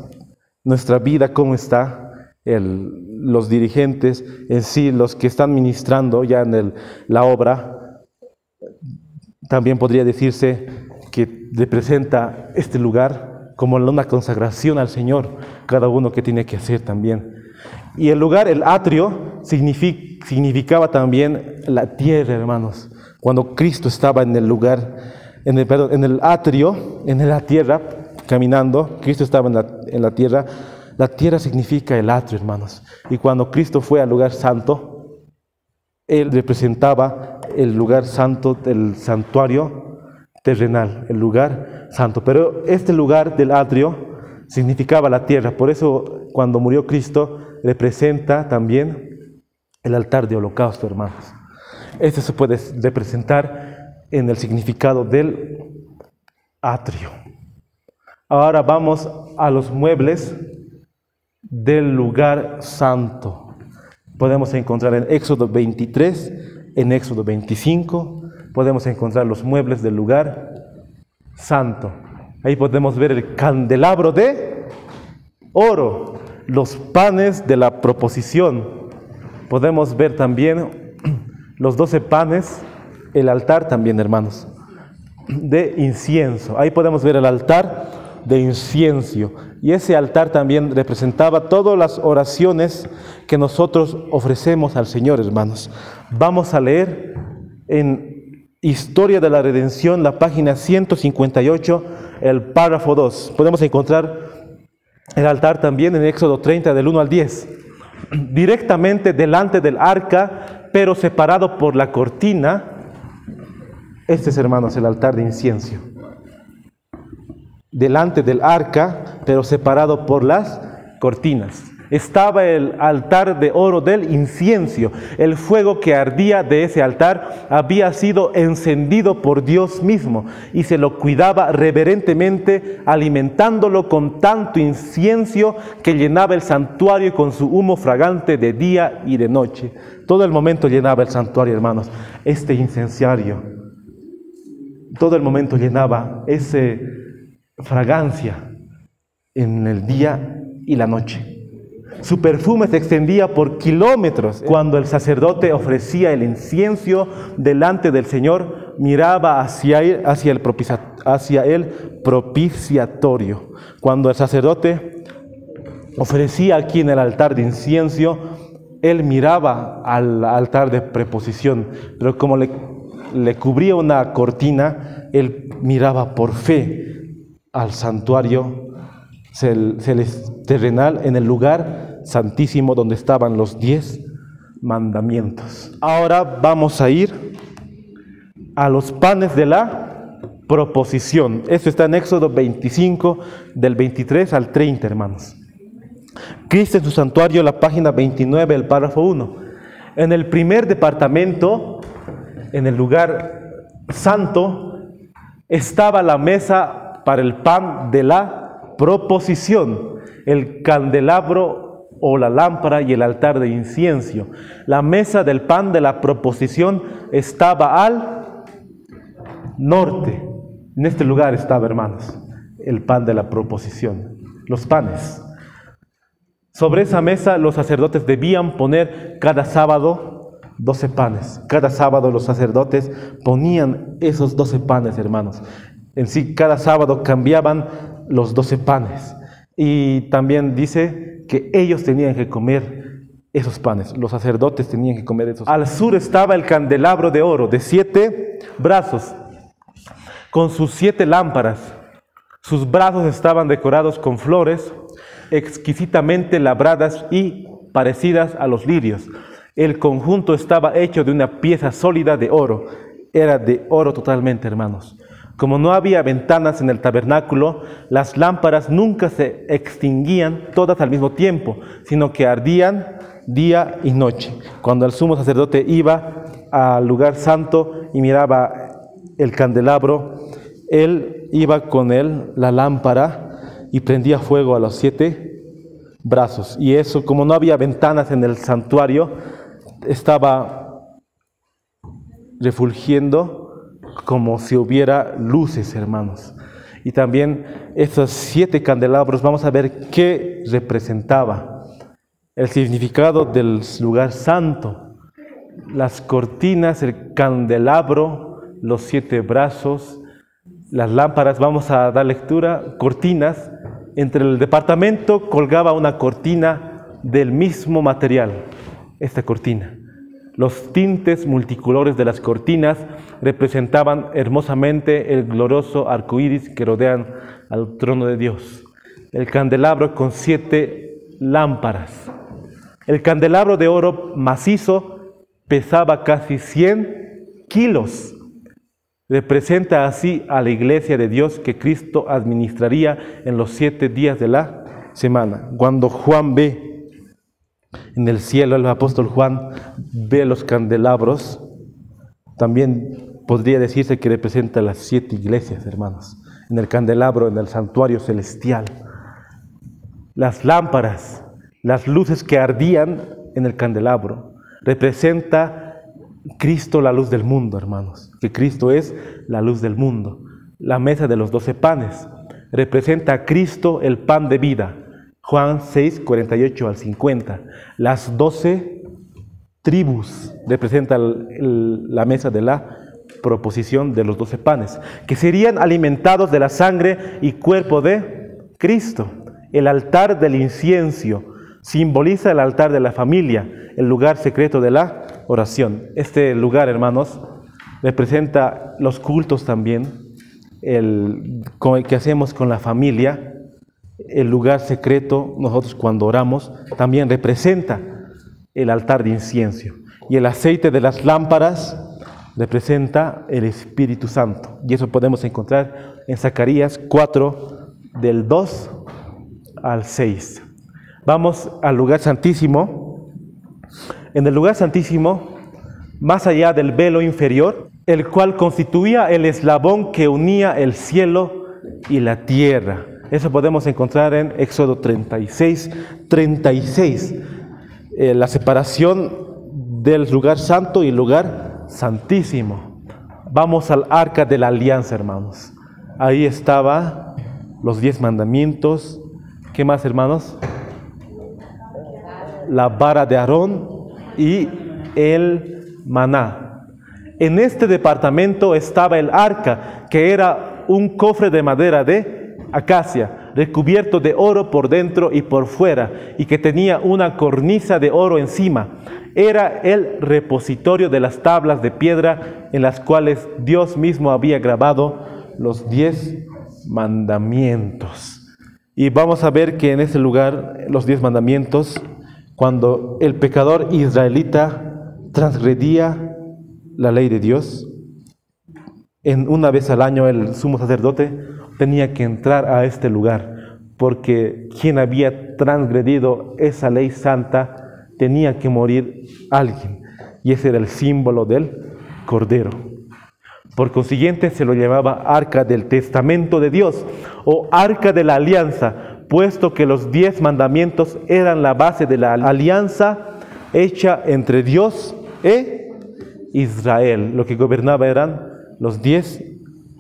A: nuestra vida, ¿cómo está? Los dirigentes en sí, los que están ministrando ya en la obra, también podría decirse que representa este lugar como una consagración al Señor, cada uno que tiene que hacer también. Y el lugar, el atrio, significaba también la tierra, hermanos. Cuando Cristo estaba en el lugar, en el atrio, en la tierra, caminando, Cristo estaba en la tierra. La tierra significa el atrio, hermanos. Y cuando Cristo fue al lugar santo, Él representaba el lugar santo, el santuario terrenal, el lugar santo. Pero este lugar del atrio significaba la tierra. Por eso, cuando murió Cristo, representa también el altar de holocausto, hermanos. Esto se puede representar en el significado del atrio. Ahora vamos a los muebles del lugar santo. Podemos encontrar en Éxodo 23, en Éxodo 25, podemos encontrar los muebles del lugar santo. Ahí podemos ver el candelabro de oro, los panes de la proposición. Podemos ver también los 12 panes, el altar también, hermanos, de incienso. Ahí podemos ver el altar de incienso, y ese altar también representaba todas las oraciones que nosotros ofrecemos al Señor, hermanos. Vamos a leer en Historia de la Redención, la página 158, el párrafo 2. Podemos encontrar el altar también en Éxodo 30, del 1 al 10. Directamente delante del arca, pero separado por la cortina. Este es, hermanos, el altar de incienso. Delante del arca, pero separado por las cortinas, estaba el altar de oro del incienso. El fuego que ardía de ese altar había sido encendido por Dios mismo, y se lo cuidaba reverentemente, alimentándolo con tanto incienso que llenaba el santuario con su humo fragante de día y de noche. Todo el momento llenaba el santuario, hermanos, este incensario. Todo el momento llenaba esa fragancia en el día y la noche. Su perfume se extendía por kilómetros. Cuando el sacerdote ofrecía el incienso delante del Señor, miraba hacia el propiciatorio. Cuando el sacerdote ofrecía aquí en el altar de incienso, él miraba al altar de preposición, pero como le cubría una cortina, él miraba por fe al santuario terrenal, en el lugar santísimo donde estaban los 10 mandamientos. Ahora vamos a ir a los panes de la proposición. Esto está en Éxodo 25, del 23 al 30, hermanos. Cristo en su santuario, la página 29, el párrafo 1. En el primer departamento, en el lugar santo, estaba la mesa para el pan de la proposición, el candelabro o la lámpara y el altar de incienso. La mesa del pan de la proposición estaba al norte. En este lugar estaba, hermanos, el pan de la proposición, los panes. Sobre esa mesa los sacerdotes debían poner cada sábado 12 panes. Cada sábado los sacerdotes ponían esos 12 panes, hermanos. En sí, cada sábado cambiaban los 12 panes. Y también dice que ellos tenían que comer esos panes. Los sacerdotes tenían que comer esos panes. Al sur estaba el candelabro de oro de 7 brazos, con sus 7 lámparas. Sus brazos estaban decorados con flores exquisitamente labradas y parecidas a los lirios. El conjunto estaba hecho de una pieza sólida de oro. Era de oro totalmente, hermanos. Como no había ventanas en el tabernáculo, las lámparas nunca se extinguían todas al mismo tiempo, sino que ardían día y noche. Cuando el sumo sacerdote iba al lugar santo y miraba el candelabro, él iba con él la lámpara y prendía fuego a los 7 brazos. Y eso, como no había ventanas en el santuario, estaba refulgiendo como si hubiera luces, hermanos. Y también esos 7 candelabros, vamos a ver qué representaba. El significado del lugar santo, las cortinas, el candelabro, los 7 brazos, las lámparas. Vamos a dar lectura. Cortinas. Entre el departamento colgaba una cortina del mismo material, esta cortina. Los tintes multicolores de las cortinas representaban hermosamente el glorioso arco iris que rodean al trono de Dios. El candelabro con 7 lámparas. El candelabro de oro macizo pesaba casi 100 kilos. Representa así a la iglesia de Dios que Cristo administraría en los 7 días de la semana. Cuando Juan ve en el cielo, el apóstol Juan ve los candelabros, también podría decirse que representa las 7 iglesias, hermanos. En el candelabro, en el santuario celestial. Las lámparas, las luces que ardían en el candelabro, representa Cristo, la luz del mundo, hermanos. Que Cristo es la luz del mundo. La mesa de los 12 panes representa a Cristo, el pan de vida. Juan 6, 48 al 50. Las 12 tribus representan la mesa de la proposición de los 12 panes, que serían alimentados de la sangre y cuerpo de Cristo. El altar del incienso simboliza el altar de la familia, el lugar secreto de la oración. Este lugar, hermanos, representa los cultos también, el que hacemos con la familia. El lugar secreto, nosotros cuando oramos, también representa el altar de incienso. Y el aceite de las lámparas representa el Espíritu Santo. Y eso podemos encontrar en Zacarías 4, del 2 al 6. Vamos al lugar santísimo. En el lugar santísimo, más allá del velo inferior, el cual constituía el eslabón que unía el cielo y la tierra. Eso podemos encontrar en Éxodo 36, 36. La separación del lugar santo y el lugar santísimo. Vamos al arca de la alianza, hermanos. Ahí estaba los 10 mandamientos. ¿Qué más, hermanos? La vara de Aarón y el maná. En este departamento estaba el arca, que era un cofre de madera de acacia, recubierto de oro por dentro y por fuera, y que tenía una cornisa de oro encima. Era el repositorio de las tablas de piedra en las cuales Dios mismo había grabado los 10 mandamientos. Y vamos a ver que en ese lugar, los 10 mandamientos, cuando el pecador israelita transgredía la ley de Dios, una vez al año el sumo sacerdote tenía que entrar a este lugar, porque quien había transgredido esa ley santa tenía que morir alguien, y ese era el símbolo del Cordero. Por consiguiente se lo llamaba Arca del Testamento de Dios o Arca de la Alianza, puesto que los 10 mandamientos eran la base de la alianza hecha entre Dios e Israel. Lo que gobernaba eran los 10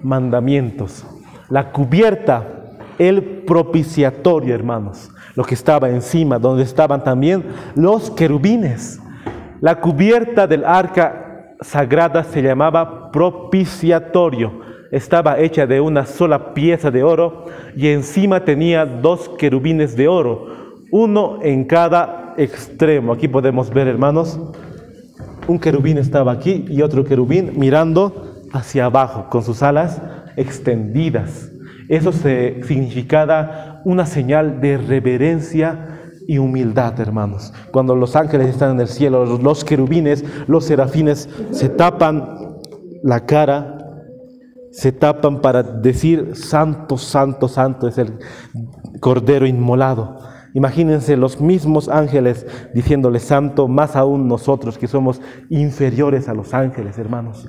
A: mandamientos. La cubierta, el propiciatorio, hermanos, lo que estaba encima, donde estaban también los querubines. La cubierta del arca sagrada se llamaba propiciatorio. Estaba hecha de una sola pieza de oro y encima tenía 2 querubines de oro, uno en cada extremo. Aquí podemos ver, hermanos, un querubín estaba aquí y otro querubín mirando hacia abajo con sus alas extendidas. Eso significaba una señal de reverencia y humildad, hermanos. Cuando los ángeles están en el cielo, los querubines, los serafines se tapan la cara, se tapan para decir: santo, santo, santo es el Cordero inmolado. Imagínense los mismos ángeles diciéndole santo, más aún nosotros que somos inferiores a los ángeles, hermanos.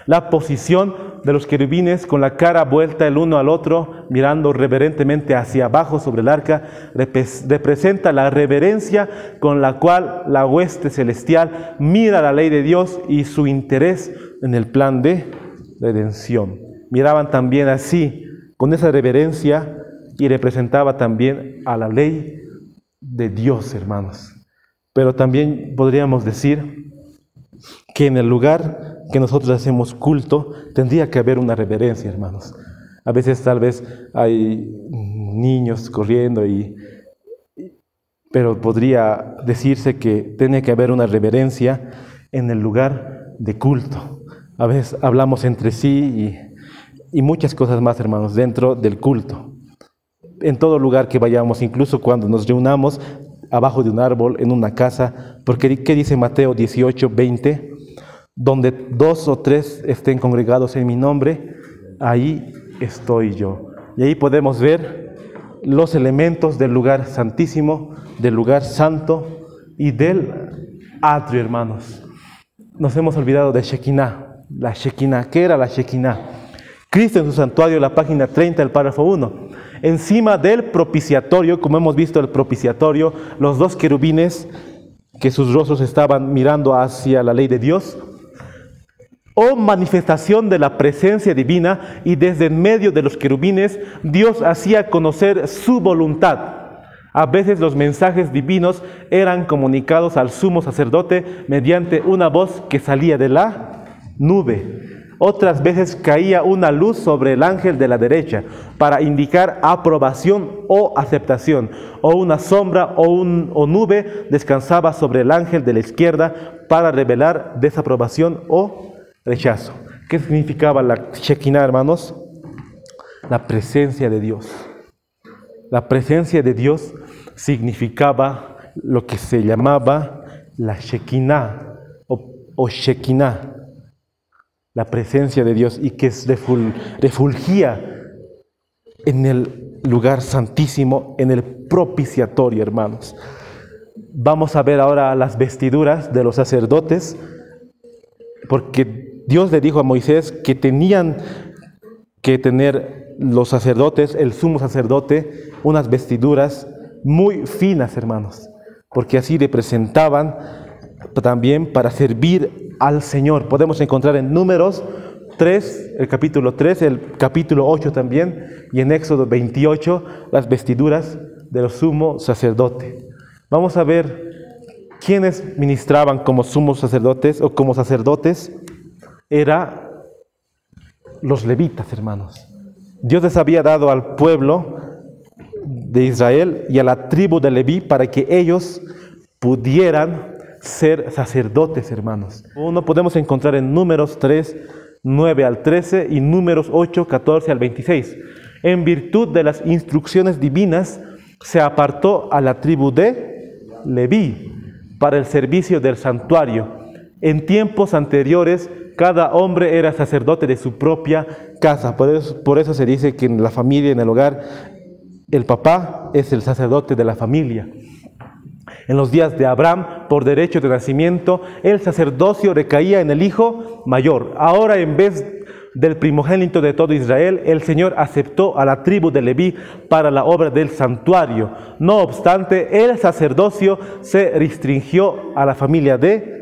A: La posición de los querubines con la cara vuelta el uno al otro, mirando reverentemente hacia abajo sobre el arca, representa la reverencia con la cual la hueste celestial mira la ley de Dios y su interés en el plan de redención. Miraban también así, con esa reverencia, y representaba también a la ley de Dios, hermanos. Pero también podríamos decir que en el lugar que nosotros hacemos culto, tendría que haber una reverencia, hermanos. A veces tal vez hay niños corriendo, pero podría decirse que tiene que haber una reverencia en el lugar de culto. A veces hablamos entre sí y muchas cosas más, hermanos, dentro del culto. En todo lugar que vayamos, incluso cuando nos reunamos abajo de un árbol, en una casa, porque ¿qué dice Mateo 18:20? Donde 2 o 3 estén congregados en mi nombre, ahí estoy yo. Y ahí podemos ver los elementos del lugar santísimo, del lugar santo y del atrio, hermanos. Nos hemos olvidado de Shekinah, la Shekinah. ¿Qué era la Shekinah? Cristo en su santuario, la página 30, el párrafo 1. Encima del propiciatorio, como hemos visto el propiciatorio, los 2 querubines que sus rostros estaban mirando hacia la ley de Dios, o manifestación de la presencia divina, y desde en medio de los querubines Dios hacía conocer su voluntad. A veces los mensajes divinos eran comunicados al sumo sacerdote mediante una voz que salía de la nube. Otras veces caía una luz sobre el ángel de la derecha para indicar aprobación o aceptación, o una sombra o nube descansaba sobre el ángel de la izquierda para revelar desaprobación o rechazo. ¿Qué significaba la Shekinah, hermanos? La presencia de Dios. La presencia de Dios significaba lo que se llamaba la Shekinah o Shekinah, la presencia de Dios, y que refulgía en el lugar santísimo, en el propiciatorio, hermanos. Vamos a ver ahora las vestiduras de los sacerdotes, porque Dios le dijo a Moisés que tenían que tener los sacerdotes, el sumo sacerdote, unas vestiduras muy finas, hermanos, porque así representaban también para servir al Señor. Podemos encontrar en Números 3, el capítulo 3, el capítulo 8 también, y en Éxodo 28, las vestiduras de los sumos sacerdotes. Vamos a ver quiénes ministraban como sumos sacerdotes o como sacerdotes. Eran los levitas, hermanos. Dios les había dado al pueblo de Israel y a la tribu de Leví para que ellos pudieran ser sacerdotes, hermanos. Uno podemos encontrar en Números 3, 9 al 13 y Números 8, 14 al 26. En virtud de las instrucciones divinas, se apartó a la tribu de Leví para el servicio del santuario. En tiempos anteriores, cada hombre era sacerdote de su propia casa. Por eso se dice que en la familia, en el hogar, el papá es el sacerdote de la familia. En los días de Abraham, por derecho de nacimiento, el sacerdocio recaía en el hijo mayor. Ahora, en vez del primogénito de todo Israel, el Señor aceptó a la tribu de Leví para la obra del santuario. No obstante, el sacerdocio se restringió a la familia de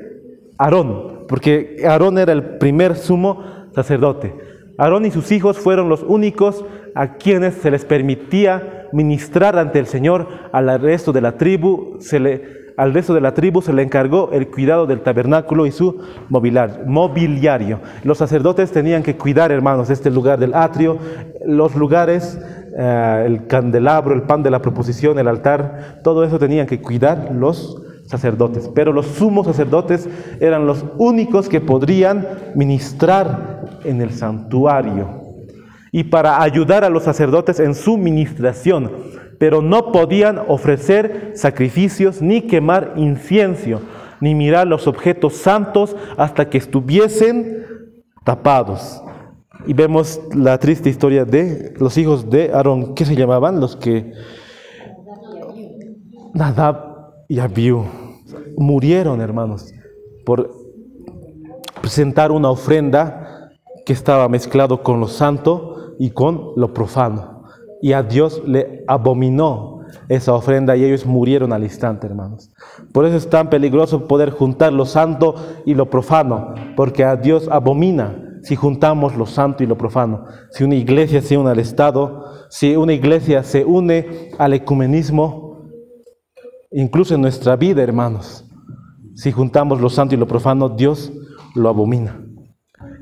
A: Aarón, porque Aarón era el primer sumo sacerdote. Aarón y sus hijos fueron los únicos a quienes se les permitía ministrar ante el Señor. Al resto de la tribu se le encargó el cuidado del tabernáculo y su mobiliario. Los sacerdotes tenían que cuidar, hermanos, este lugar del atrio, los lugares, el candelabro, el pan de la proposición, el altar, todo eso tenían que cuidar los sacerdotes. Pero los sumos sacerdotes eran los únicos que podrían ministrar en el santuario y para ayudar a los sacerdotes en su ministración, pero no podían ofrecer sacrificios, ni quemar incienso, ni mirar los objetos santos hasta que estuviesen tapados. Y vemos la triste historia de los hijos de Aarón. ¿Qué se llamaban? Los que... Nadab y Abiú murieron, hermanos, por presentar una ofrenda que estaba mezclado con lo santo y con lo profano. Y a Dios le abominó esa ofrenda y ellos murieron al instante, hermanos. Por eso es tan peligroso poder juntar lo santo y lo profano, porque a Dios abomina si juntamos lo santo y lo profano. Si una iglesia se une al Estado, si una iglesia se une al ecumenismo, incluso en nuestra vida, hermanos, si juntamos lo santo y lo profano, Dios lo abomina.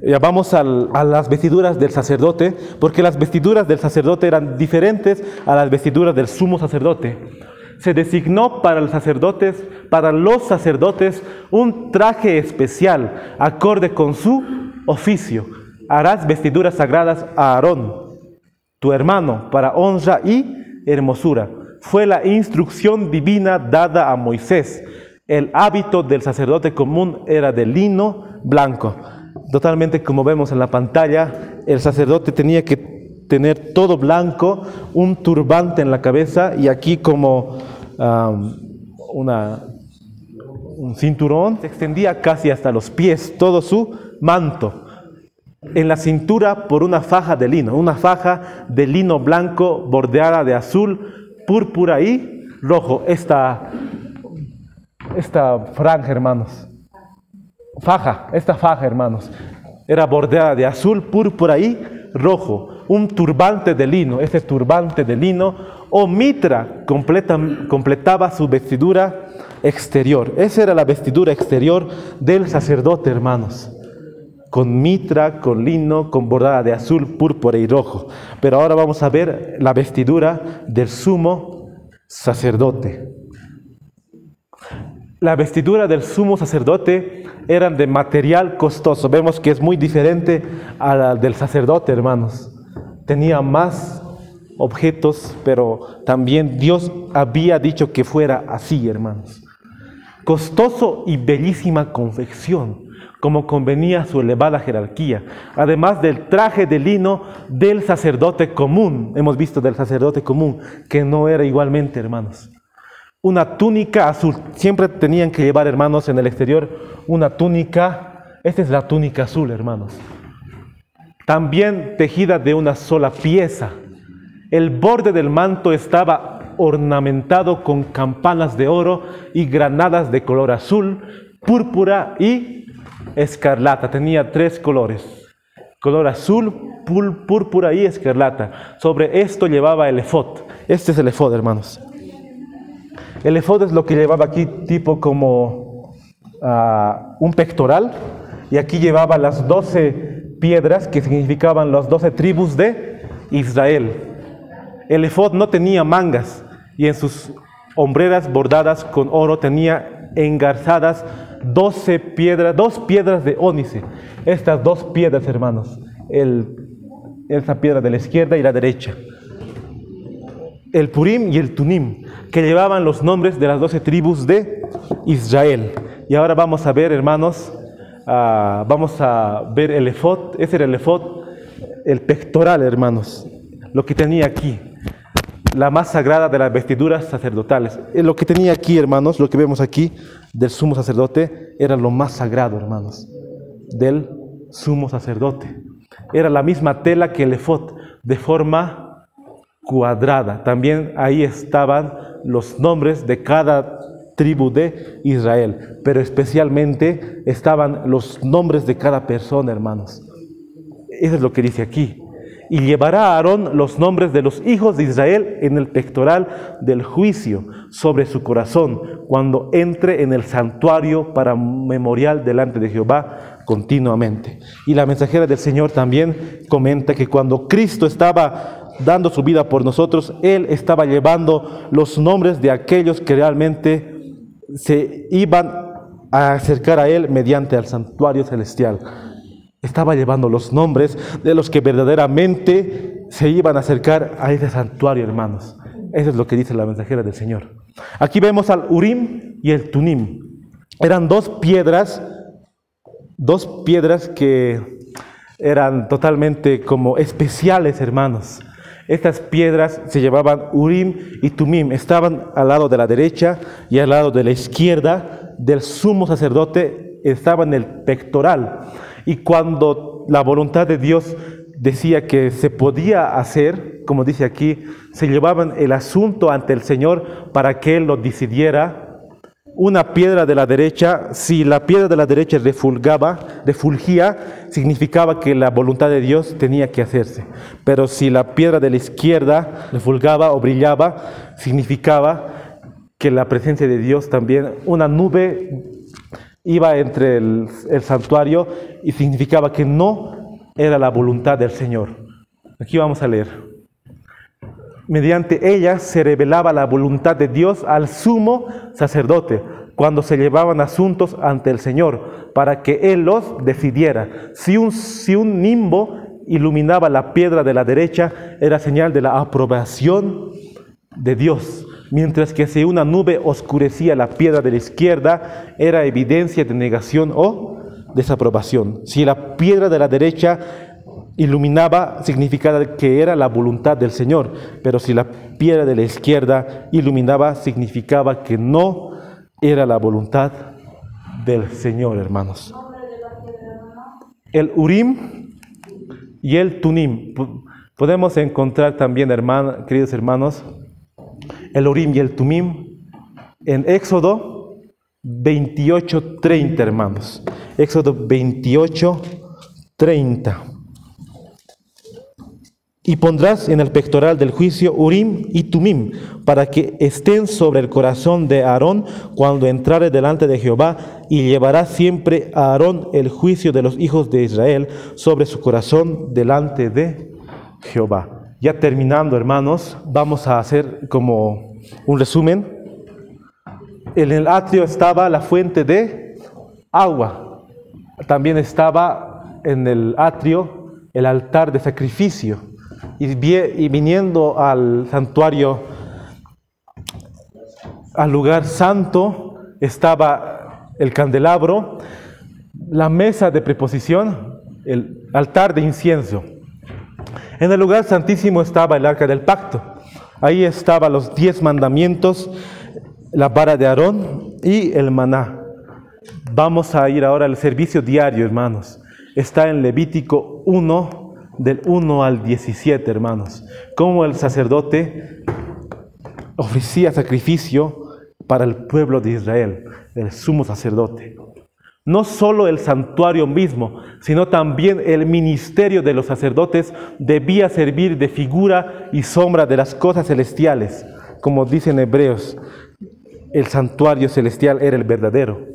A: Ya vamos a las vestiduras del sacerdote, porque las vestiduras del sacerdote eran diferentes a las vestiduras del sumo sacerdote. Se designó para los sacerdotes un traje especial, acorde con su oficio. Harás vestiduras sagradas a Aarón, tu hermano, para honra y hermosura. Fue la instrucción divina dada a Moisés. El hábito del sacerdote común era de lino blanco. Totalmente como vemos en la pantalla, el sacerdote tenía que tener todo blanco, un turbante en la cabeza y aquí como un cinturón. Se extendía casi hasta los pies, todo su manto. En la cintura por una faja de lino blanco bordeada de azul, púrpura y rojo. Esta franja, hermanos. Esta faja, hermanos, era bordeada de azul, púrpura y rojo. Un turbante de lino, ese turbante de lino o mitra completaba su vestidura exterior. Esa era la vestidura exterior del sacerdote, hermanos. Con mitra, con lino, con bordada de azul, púrpura y rojo. Pero ahora vamos a ver la vestidura del sumo sacerdote. La vestidura del sumo sacerdote eran de material costoso. Vemos que es muy diferente a la del sacerdote, hermanos. Tenía más objetos, pero también Dios había dicho que fuera así, hermanos. Costoso y bellísima confección, como convenía a su elevada jerarquía. Además del traje de lino del sacerdote común. Hemos visto del sacerdote común, que no era igualmente, hermanos. Una túnica azul. Siempre tenían que llevar, hermanos, en el exterior una túnica. Esta es la túnica azul, hermanos. También tejida de una sola pieza. El borde del manto estaba ornamentado con campanas de oro y granadas de color azul, púrpura y escarlata. Tenía 3 colores. Color azul, púrpura y escarlata. Sobre esto llevaba el efod. Este es el efod, hermanos. El efod es lo que llevaba aquí, tipo como un pectoral, y aquí llevaba las 12 piedras que significaban las 12 tribus de Israel. El efod no tenía mangas y en sus hombreras bordadas con oro tenía engarzadas 2 piedras de ónice. Estas 2 piedras, hermanos, esa piedra de la izquierda y la derecha. El Purim y el Tumim, que llevaban los nombres de las 12 tribus de Israel. Y ahora vamos a ver, hermanos, vamos a ver el efod. Ese era el efod, el pectoral, hermanos, lo que tenía aquí, la más sagrada de las vestiduras sacerdotales. Lo que tenía aquí, hermanos, lo que vemos aquí del sumo sacerdote, era lo más sagrado, hermanos, del sumo sacerdote. Era la misma tela que el efod, de forma cuadrada. También ahí estaban los nombres de cada tribu de Israel, pero especialmente estaban los nombres de cada persona, hermanos. Eso es lo que dice aquí. Y llevará a Aarón los nombres de los hijos de Israel en el pectoral del juicio sobre su corazón, cuando entre en el santuario para memorial delante de Jehová continuamente. Y la mensajera del Señor también comenta que cuando Cristo estaba dando su vida por nosotros, Él estaba llevando los nombres de aquellos que realmente se iban a acercar a Él mediante el santuario celestial. Estaba llevando los nombres de los que verdaderamente se iban a acercar a ese santuario, hermanos. Eso es lo que dice la mensajera del Señor. Aquí vemos al Urim y el Tumim. Eran dos piedras que eran totalmente como especiales, hermanos. Estas piedras se llamaban Urim y Tumim. Estaban al lado de la derecha y al lado de la izquierda del sumo sacerdote. Estaban en el pectoral. Y cuando la voluntad de Dios decía que se podía hacer, como dice aquí, se llevaban el asunto ante el Señor para que Él lo decidiera. Una piedra de la derecha, si la piedra de la derecha refulgía, significaba que la voluntad de Dios tenía que hacerse. Pero si la piedra de la izquierda refulgaba o brillaba, significaba que la presencia de Dios también, una nube iba entre el santuario y significaba que no era la voluntad del Señor. Aquí vamos a leer. Mediante ella se revelaba la voluntad de Dios al sumo sacerdote cuando se llevaban asuntos ante el Señor, para que Él los decidiera. Si un nimbo iluminaba la piedra de la derecha, era señal de la aprobación de Dios, mientras que si una nube oscurecía la piedra de la izquierda, era evidencia de negación o desaprobación. Si la piedra de la derecha iluminaba, significaba que era la voluntad del Señor, pero si la piedra de la izquierda iluminaba, significaba que no era la voluntad del Señor, hermanos. El Urim y el Tumim. Podemos encontrar también, queridos hermanos, el Urim y el Tumim en Éxodo 28:30, hermanos. Éxodo 28:30. Y pondrás en el pectoral del juicio Urim y Tumim, para que estén sobre el corazón de Aarón cuando entrare delante de Jehová, y llevará siempre a Aarón el juicio de los hijos de Israel sobre su corazón delante de Jehová. Ya terminando, hermanos, vamos a hacer como un resumen. En el atrio estaba la fuente de agua. También estaba en el atrio el altar de sacrificio. Y viniendo al santuario, al lugar santo, estaba el candelabro, la mesa de preposición, el altar de incienso. En el lugar santísimo estaba el arca del pacto. Ahí estaban los 10 mandamientos, la vara de Aarón y el maná. Vamos a ir ahora al servicio diario, hermanos. Está en Levítico 1, del 1 al 17, hermanos. Cómo el sacerdote ofrecía sacrificio para el pueblo de Israel, el sumo sacerdote. No solo el santuario mismo, sino también el ministerio de los sacerdotes debía servir de figura y sombra de las cosas celestiales. Como dicen Hebreos, el santuario celestial era el verdadero.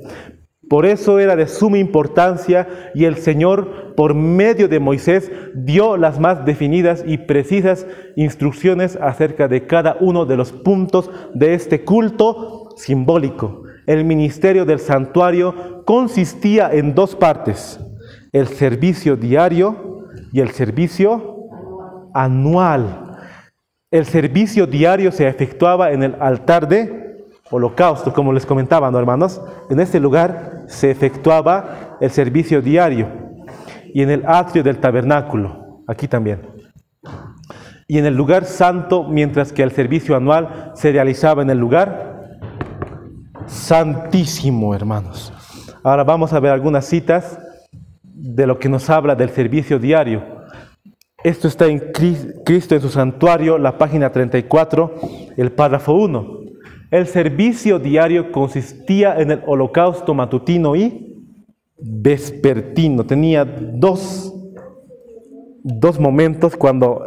A: Por eso era de suma importancia, y el Señor, por medio de Moisés, dio las más definidas y precisas instrucciones acerca de cada uno de los puntos de este culto simbólico. El ministerio del santuario consistía en 2 partes: el servicio diario y el servicio anual. El servicio diario se efectuaba en el altar de holocausto, como les comentaba, ¿no, hermanos? En este lugar se efectuaba el servicio diario, y en el atrio del tabernáculo, aquí también. Y en el lugar santo, mientras que el servicio anual se realizaba en el lugar santísimo, hermanos. Ahora vamos a ver algunas citas de lo que nos habla del servicio diario. Esto está en Cristo en su santuario, la página 34, el párrafo 1. El servicio diario consistía en el holocausto matutino y vespertino. Tenía dos momentos cuando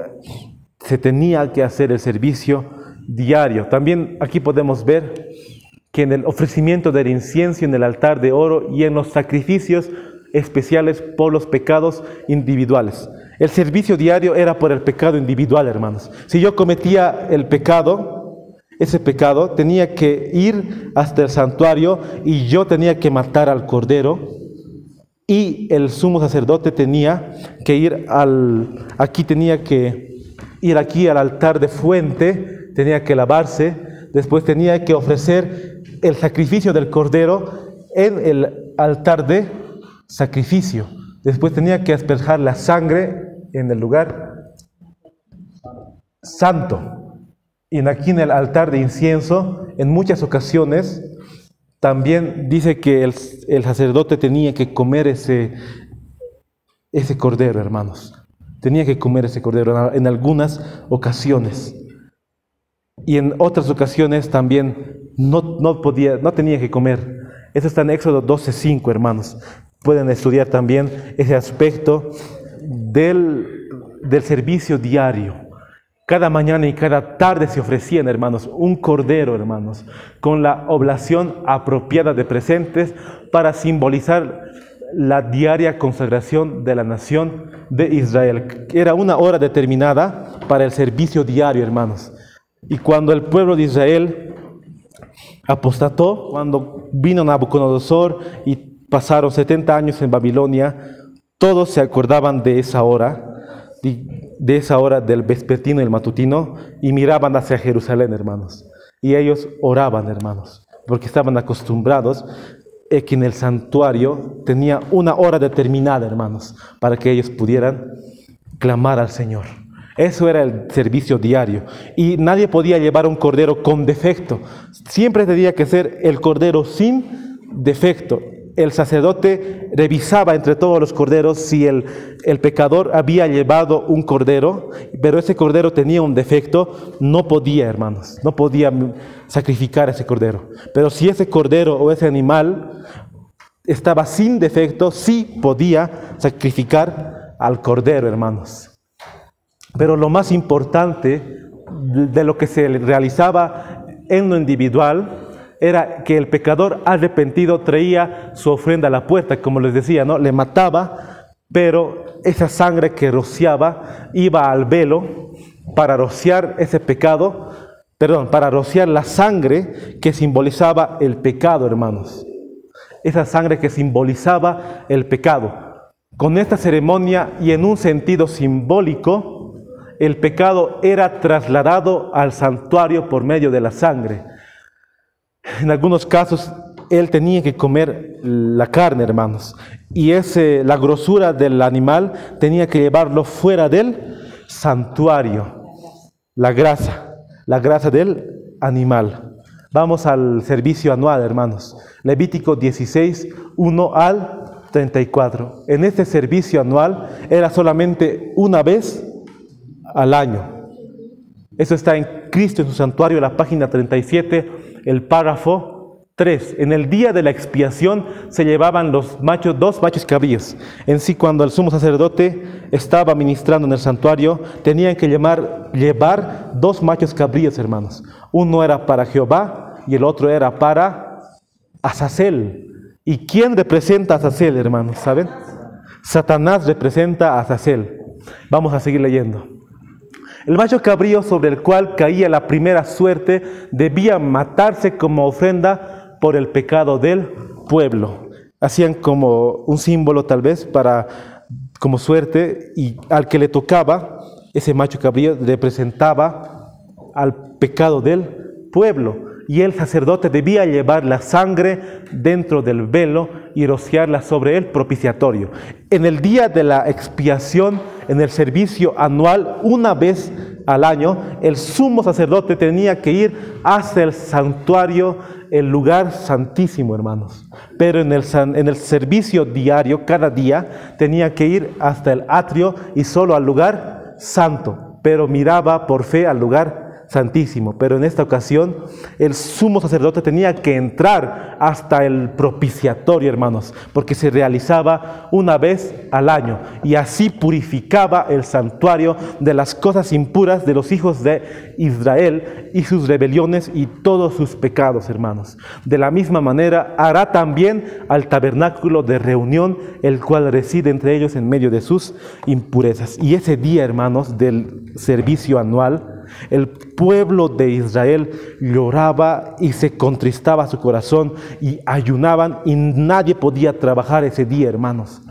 A: se tenía que hacer el servicio diario. También aquí podemos ver que en el ofrecimiento del incienso en el altar de oro y en los sacrificios especiales por los pecados individuales. El servicio diario era por el pecado individual, hermanos. Si yo cometía el pecado, ese pecado, tenía que ir hasta el santuario y yo tenía que matar al cordero, y el sumo sacerdote tenía que ir aquí al altar de fuente, tenía que lavarse, después tenía que ofrecer el sacrificio del cordero en el altar de sacrificio. Después tenía que asperjar la sangre en el lugar santo. Y aquí en el altar de incienso, en muchas ocasiones, también dice que el sacerdote tenía que comer ese cordero, hermanos. Tenía que comer ese cordero en algunas ocasiones. Y en otras ocasiones también no tenía que comer. Eso está en Éxodo 12:5, hermanos. Pueden estudiar también ese aspecto del servicio diario. Cada mañana y cada tarde se ofrecían, hermanos, un cordero, hermanos, con la oblación apropiada de presentes para simbolizar la diaria consagración de la nación de Israel. Era una hora determinada para el servicio diario, hermanos. Y cuando el pueblo de Israel apostató, cuando vino Nabucodonosor y pasaron 70 años en Babilonia, todos se acordaban de esa hora del vespertino y el matutino, y miraban hacia Jerusalén, hermanos. Y ellos oraban, hermanos, porque estaban acostumbrados que en el santuario tenía una hora determinada, hermanos, para que ellos pudieran clamar al Señor. Eso era el servicio diario. Y nadie podía llevar un cordero con defecto. Siempre tenía que ser el cordero sin defecto. El sacerdote revisaba entre todos los corderos si el pecador había llevado un cordero, pero ese cordero tenía un defecto, no podía, hermanos, no podía sacrificar ese cordero. Pero si ese cordero o ese animal estaba sin defecto, sí podía sacrificar al cordero, hermanos. Pero lo más importante de lo que se realizaba en lo individual era que el pecador arrepentido traía su ofrenda a la puerta, como les decía, ¿no? Le mataba, pero esa sangre que rociaba iba al velo para rociar ese pecado, para rociar la sangre que simbolizaba el pecado, hermanos. Esa sangre que simbolizaba el pecado. Con esta ceremonia y en un sentido simbólico, el pecado era trasladado al santuario por medio de la sangre. En algunos casos, él tenía que comer la carne, hermanos, y la grosura del animal tenía que llevarlo fuera del santuario, la grasa del animal. Vamos al servicio anual, hermanos. Levítico 16, 1 al 34. En este servicio anual era solamente una vez al año. Eso está en Cristo en su santuario, la página 37, el párrafo 3. En el día de la expiación se llevaban dos machos cabríos. En sí, cuando el sumo sacerdote estaba ministrando en el santuario, tenían que llevar dos machos cabríos, hermanos. Uno era para Jehová y el otro era para Azazel. ¿Y quién representa a Azazel, hermanos? ¿Saben? Satanás representa a Azazel. Vamos a seguir leyendo. El macho cabrío sobre el cual caía la primera suerte debía matarse como ofrenda por el pecado del pueblo. Hacían como un símbolo tal vez como suerte, y al que le tocaba, ese macho cabrío representaba al pecado del pueblo. Y el sacerdote debía llevar la sangre dentro del velo y rociarla sobre el propiciatorio. En el día de la expiación, en el servicio anual, una vez al año, el sumo sacerdote tenía que ir hasta el santuario, el lugar santísimo, hermanos. Pero en el servicio diario, cada día, tenía que ir hasta el atrio y solo al lugar santo, pero miraba por fe al lugar santísimo. Pero en esta ocasión el sumo sacerdote tenía que entrar hasta el propiciatorio, hermanos, porque se realizaba una vez al año y así purificaba el santuario de las cosas impuras de los hijos de Israel y sus rebeliones y todos sus pecados, hermanos. De la misma manera hará también al tabernáculo de reunión, el cual reside entre ellos en medio de sus impurezas. Y ese día, hermanos, del servicio anual, el pueblo de Israel lloraba y se contristaba su corazón y ayunaban, y nadie podía trabajar ese día, hermanos,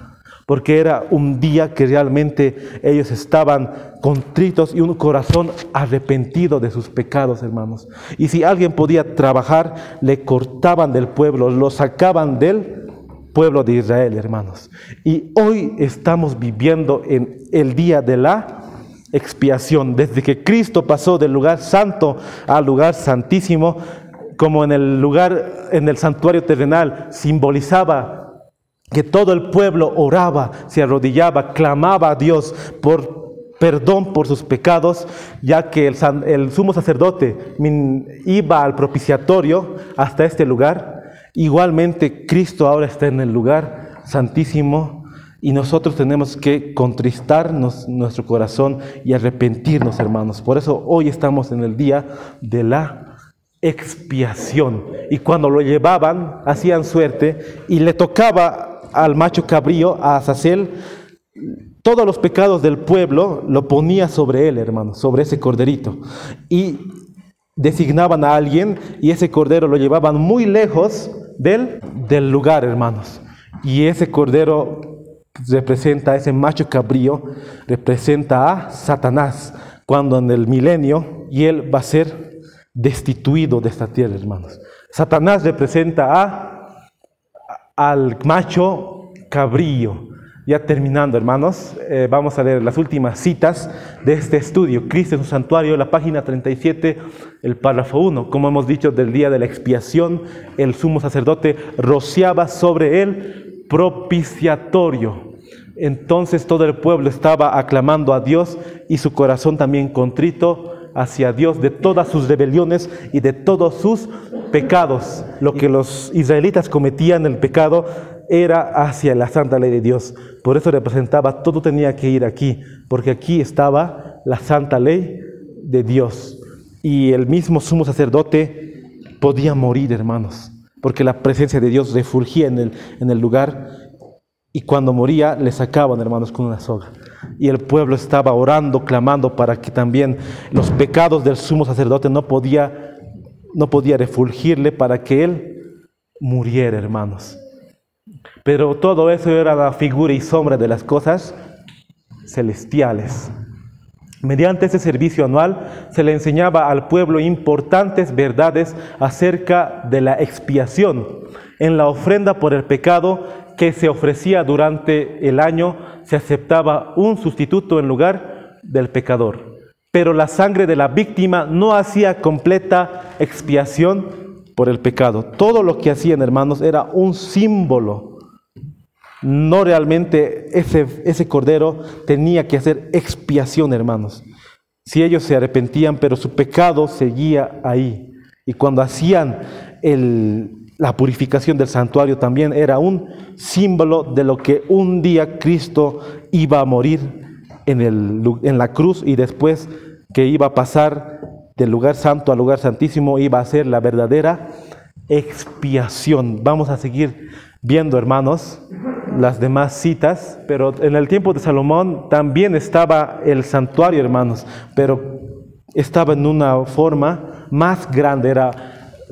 A: porque era un día que realmente ellos estaban contritos y un corazón arrepentido de sus pecados, hermanos. Y si alguien podía trabajar, le cortaban del pueblo, lo sacaban del pueblo de Israel, hermanos. Y hoy estamos viviendo en el día de la expiación, desde que Cristo pasó del lugar santo al lugar santísimo, como en el santuario terrenal simbolizaba que todo el pueblo oraba, se arrodillaba, clamaba a Dios por perdón por sus pecados, ya que el sumo sacerdote iba al propiciatorio hasta este lugar. Igualmente Cristo ahora está en el lugar santísimo, y nosotros tenemos que contristarnos nuestro corazón y arrepentirnos, hermanos. Por eso hoy estamos en el día de la expiación. Y cuando lo llevaban, hacían suerte y le tocaba al macho cabrío, a Azazel, todos los pecados del pueblo lo ponía sobre él, hermanos, sobre ese corderito. Y designaban a alguien y ese cordero lo llevaban muy lejos del lugar, hermanos. Y ese cordero representa, ese macho cabrío representa a Satanás, cuando en el milenio y él va a ser destituido de esta tierra, hermanos. Satanás representa al macho cabrío. Ya terminando, hermanos, vamos a leer las últimas citas de este estudio. Cristo en su santuario, la página 37, el párrafo 1. Como hemos dicho, del día de la expiación, el sumo sacerdote rociaba sobre él propiciatorio. Entonces todo el pueblo estaba aclamando a Dios y su corazón también contrito hacia Dios de todas sus rebeliones y de todos sus pecados. Lo que los israelitas cometían, el pecado, era hacia la santa ley de Dios. Por eso representaba, todo tenía que ir aquí, porque aquí estaba la santa ley de Dios. Y el mismo sumo sacerdote podía morir, hermanos, porque la presencia de Dios refulgía en el lugar, y cuando moría le sacaban, hermanos, con una soga. Y el pueblo estaba orando, clamando para que también los pecados del sumo sacerdote no podía refulgirle, para que él muriera, hermanos. Pero todo eso era la figura y sombra de las cosas celestiales. Mediante ese servicio anual se le enseñaba al pueblo importantes verdades acerca de la expiación. En la ofrenda por el pecado que se ofrecía durante el año se aceptaba un sustituto en lugar del pecador. Pero la sangre de la víctima no hacía completa expiación por el pecado. Todo lo que hacían, hermanos, era un símbolo. No realmente ese cordero tenía que hacer expiación, hermanos. Si ellos se arrepentían, pero su pecado seguía ahí. Y cuando hacían la purificación del santuario, también era un símbolo de lo que un día Cristo iba a morir en la cruz, y después que iba a pasar del lugar santo al lugar santísimo, iba a ser la verdadera expiación. Vamos a seguir viendo, hermanos, las demás citas, pero en el tiempo de Salomón también estaba el santuario, hermanos, pero estaba en una forma más grande, era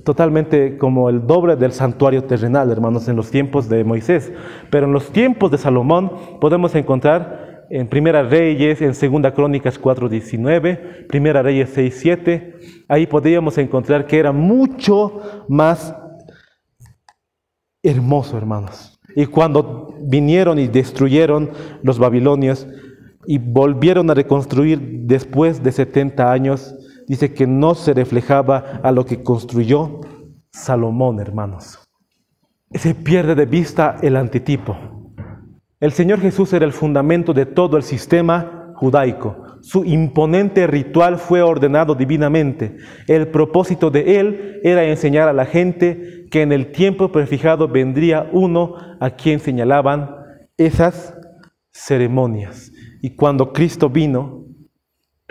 A: totalmente como el doble del santuario terrenal, hermanos, en los tiempos de Moisés. Pero en los tiempos de Salomón podemos encontrar en Primera Reyes, en Segunda Crónicas 4:19, Primera Reyes 6:7, ahí podríamos encontrar que era mucho más hermoso, hermanos. Y cuando vinieron y destruyeron los babilonios y volvieron a reconstruir después de 70 años, dice que no se reflejaba a lo que construyó Salomón, hermanos. Se pierde de vista el antitipo. El Señor Jesús era el fundamento de todo el sistema judaico. Su imponente ritual fue ordenado divinamente. El propósito de él era enseñar a la gente que en el tiempo prefijado vendría uno a quien señalaban esas ceremonias. Y cuando Cristo vino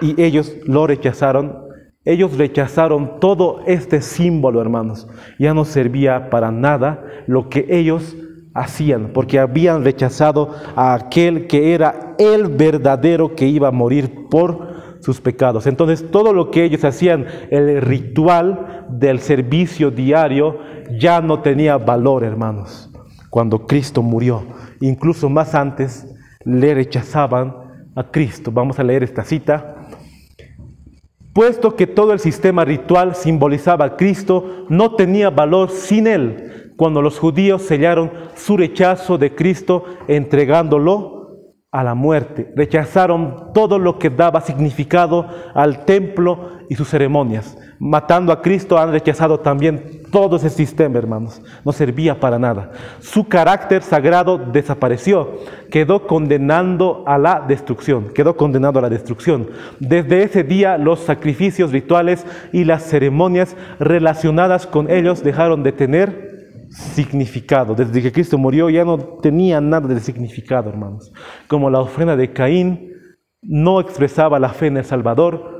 A: y ellos lo rechazaron, ellos rechazaron todo este símbolo, hermanos. Ya no servía para nada lo que ellos hacían, porque habían rechazado a aquel que era el verdadero que iba a morir por sus pecados. Entonces todo lo que ellos hacían, el ritual del servicio diario, ya no tenía valor, hermanos. Cuando Cristo murió, incluso más antes, le rechazaban a Cristo. Vamos a leer esta cita. Puesto que todo el sistema ritual simbolizaba a Cristo, no tenía valor sin él. Cuando los judíos sellaron su rechazo de Cristo entregándolo a la muerte, rechazaron todo lo que daba significado al templo y sus ceremonias. Matando a Cristo han rechazado también todo ese sistema, hermanos. No servía para nada. Su carácter sagrado desapareció. Quedó condenado a la destrucción. Desde ese día los sacrificios rituales y las ceremonias relacionadas con ellos dejaron de tener significado. Desde que Cristo murió ya no tenía nada de significado, hermanos. Como la ofrenda de Caín no expresaba la fe en el Salvador,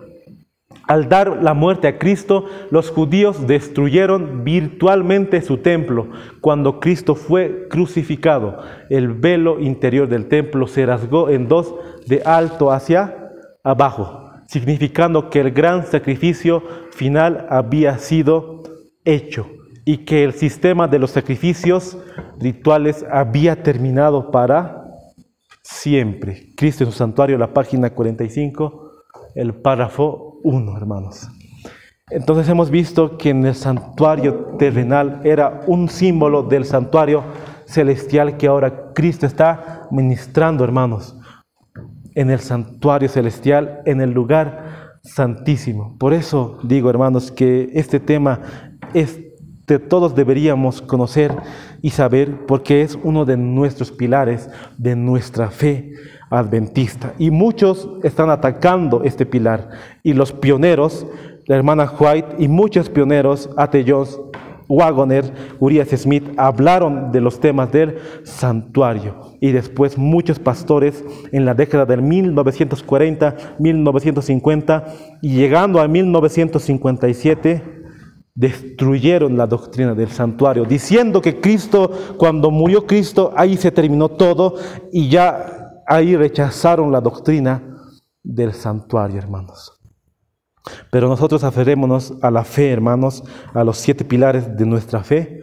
A: al dar la muerte a Cristo, los judíos destruyeron virtualmente su templo. Cuando Cristo fue crucificado, el velo interior del templo se rasgó en dos de alto hacia abajo, significando que el gran sacrificio final había sido hecho y que el sistema de los sacrificios rituales había terminado para siempre. Cristo en su santuario, la página 45, el párrafo 1, hermanos. Entonces hemos visto que en el santuario terrenal era un símbolo del santuario celestial que ahora Cristo está ministrando, hermanos, en el santuario celestial, en el lugar santísimo. Por eso digo, hermanos, que este tema todos deberíamos conocer y saber, porque es uno de nuestros pilares de nuestra fe adventista. Y muchos están atacando este pilar. Y los pioneros, la hermana White y muchos pioneros, A.T. Jones, Waggoner, Urias Smith, hablaron de los temas del santuario. Y después muchos pastores en la década del 1940, 1950 y llegando a 1957, destruyeron la doctrina del santuario, diciendo que Cristo, cuando murió Cristo, ahí se terminó todo y ya ahí rechazaron la doctrina del santuario, hermanos. Pero nosotros aferrémonos a la fe, hermanos, a los 7 pilares de nuestra fe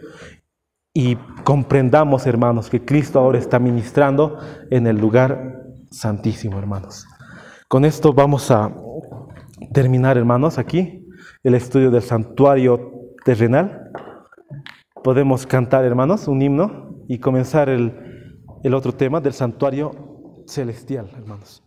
A: y comprendamos, hermanos, que Cristo ahora está ministrando en el lugar santísimo, hermanos. Con esto vamos a terminar, hermanos, aquí el estudio del santuario terrenal. Podemos cantar, hermanos, un himno y comenzar el otro tema del santuario celestial, hermanos.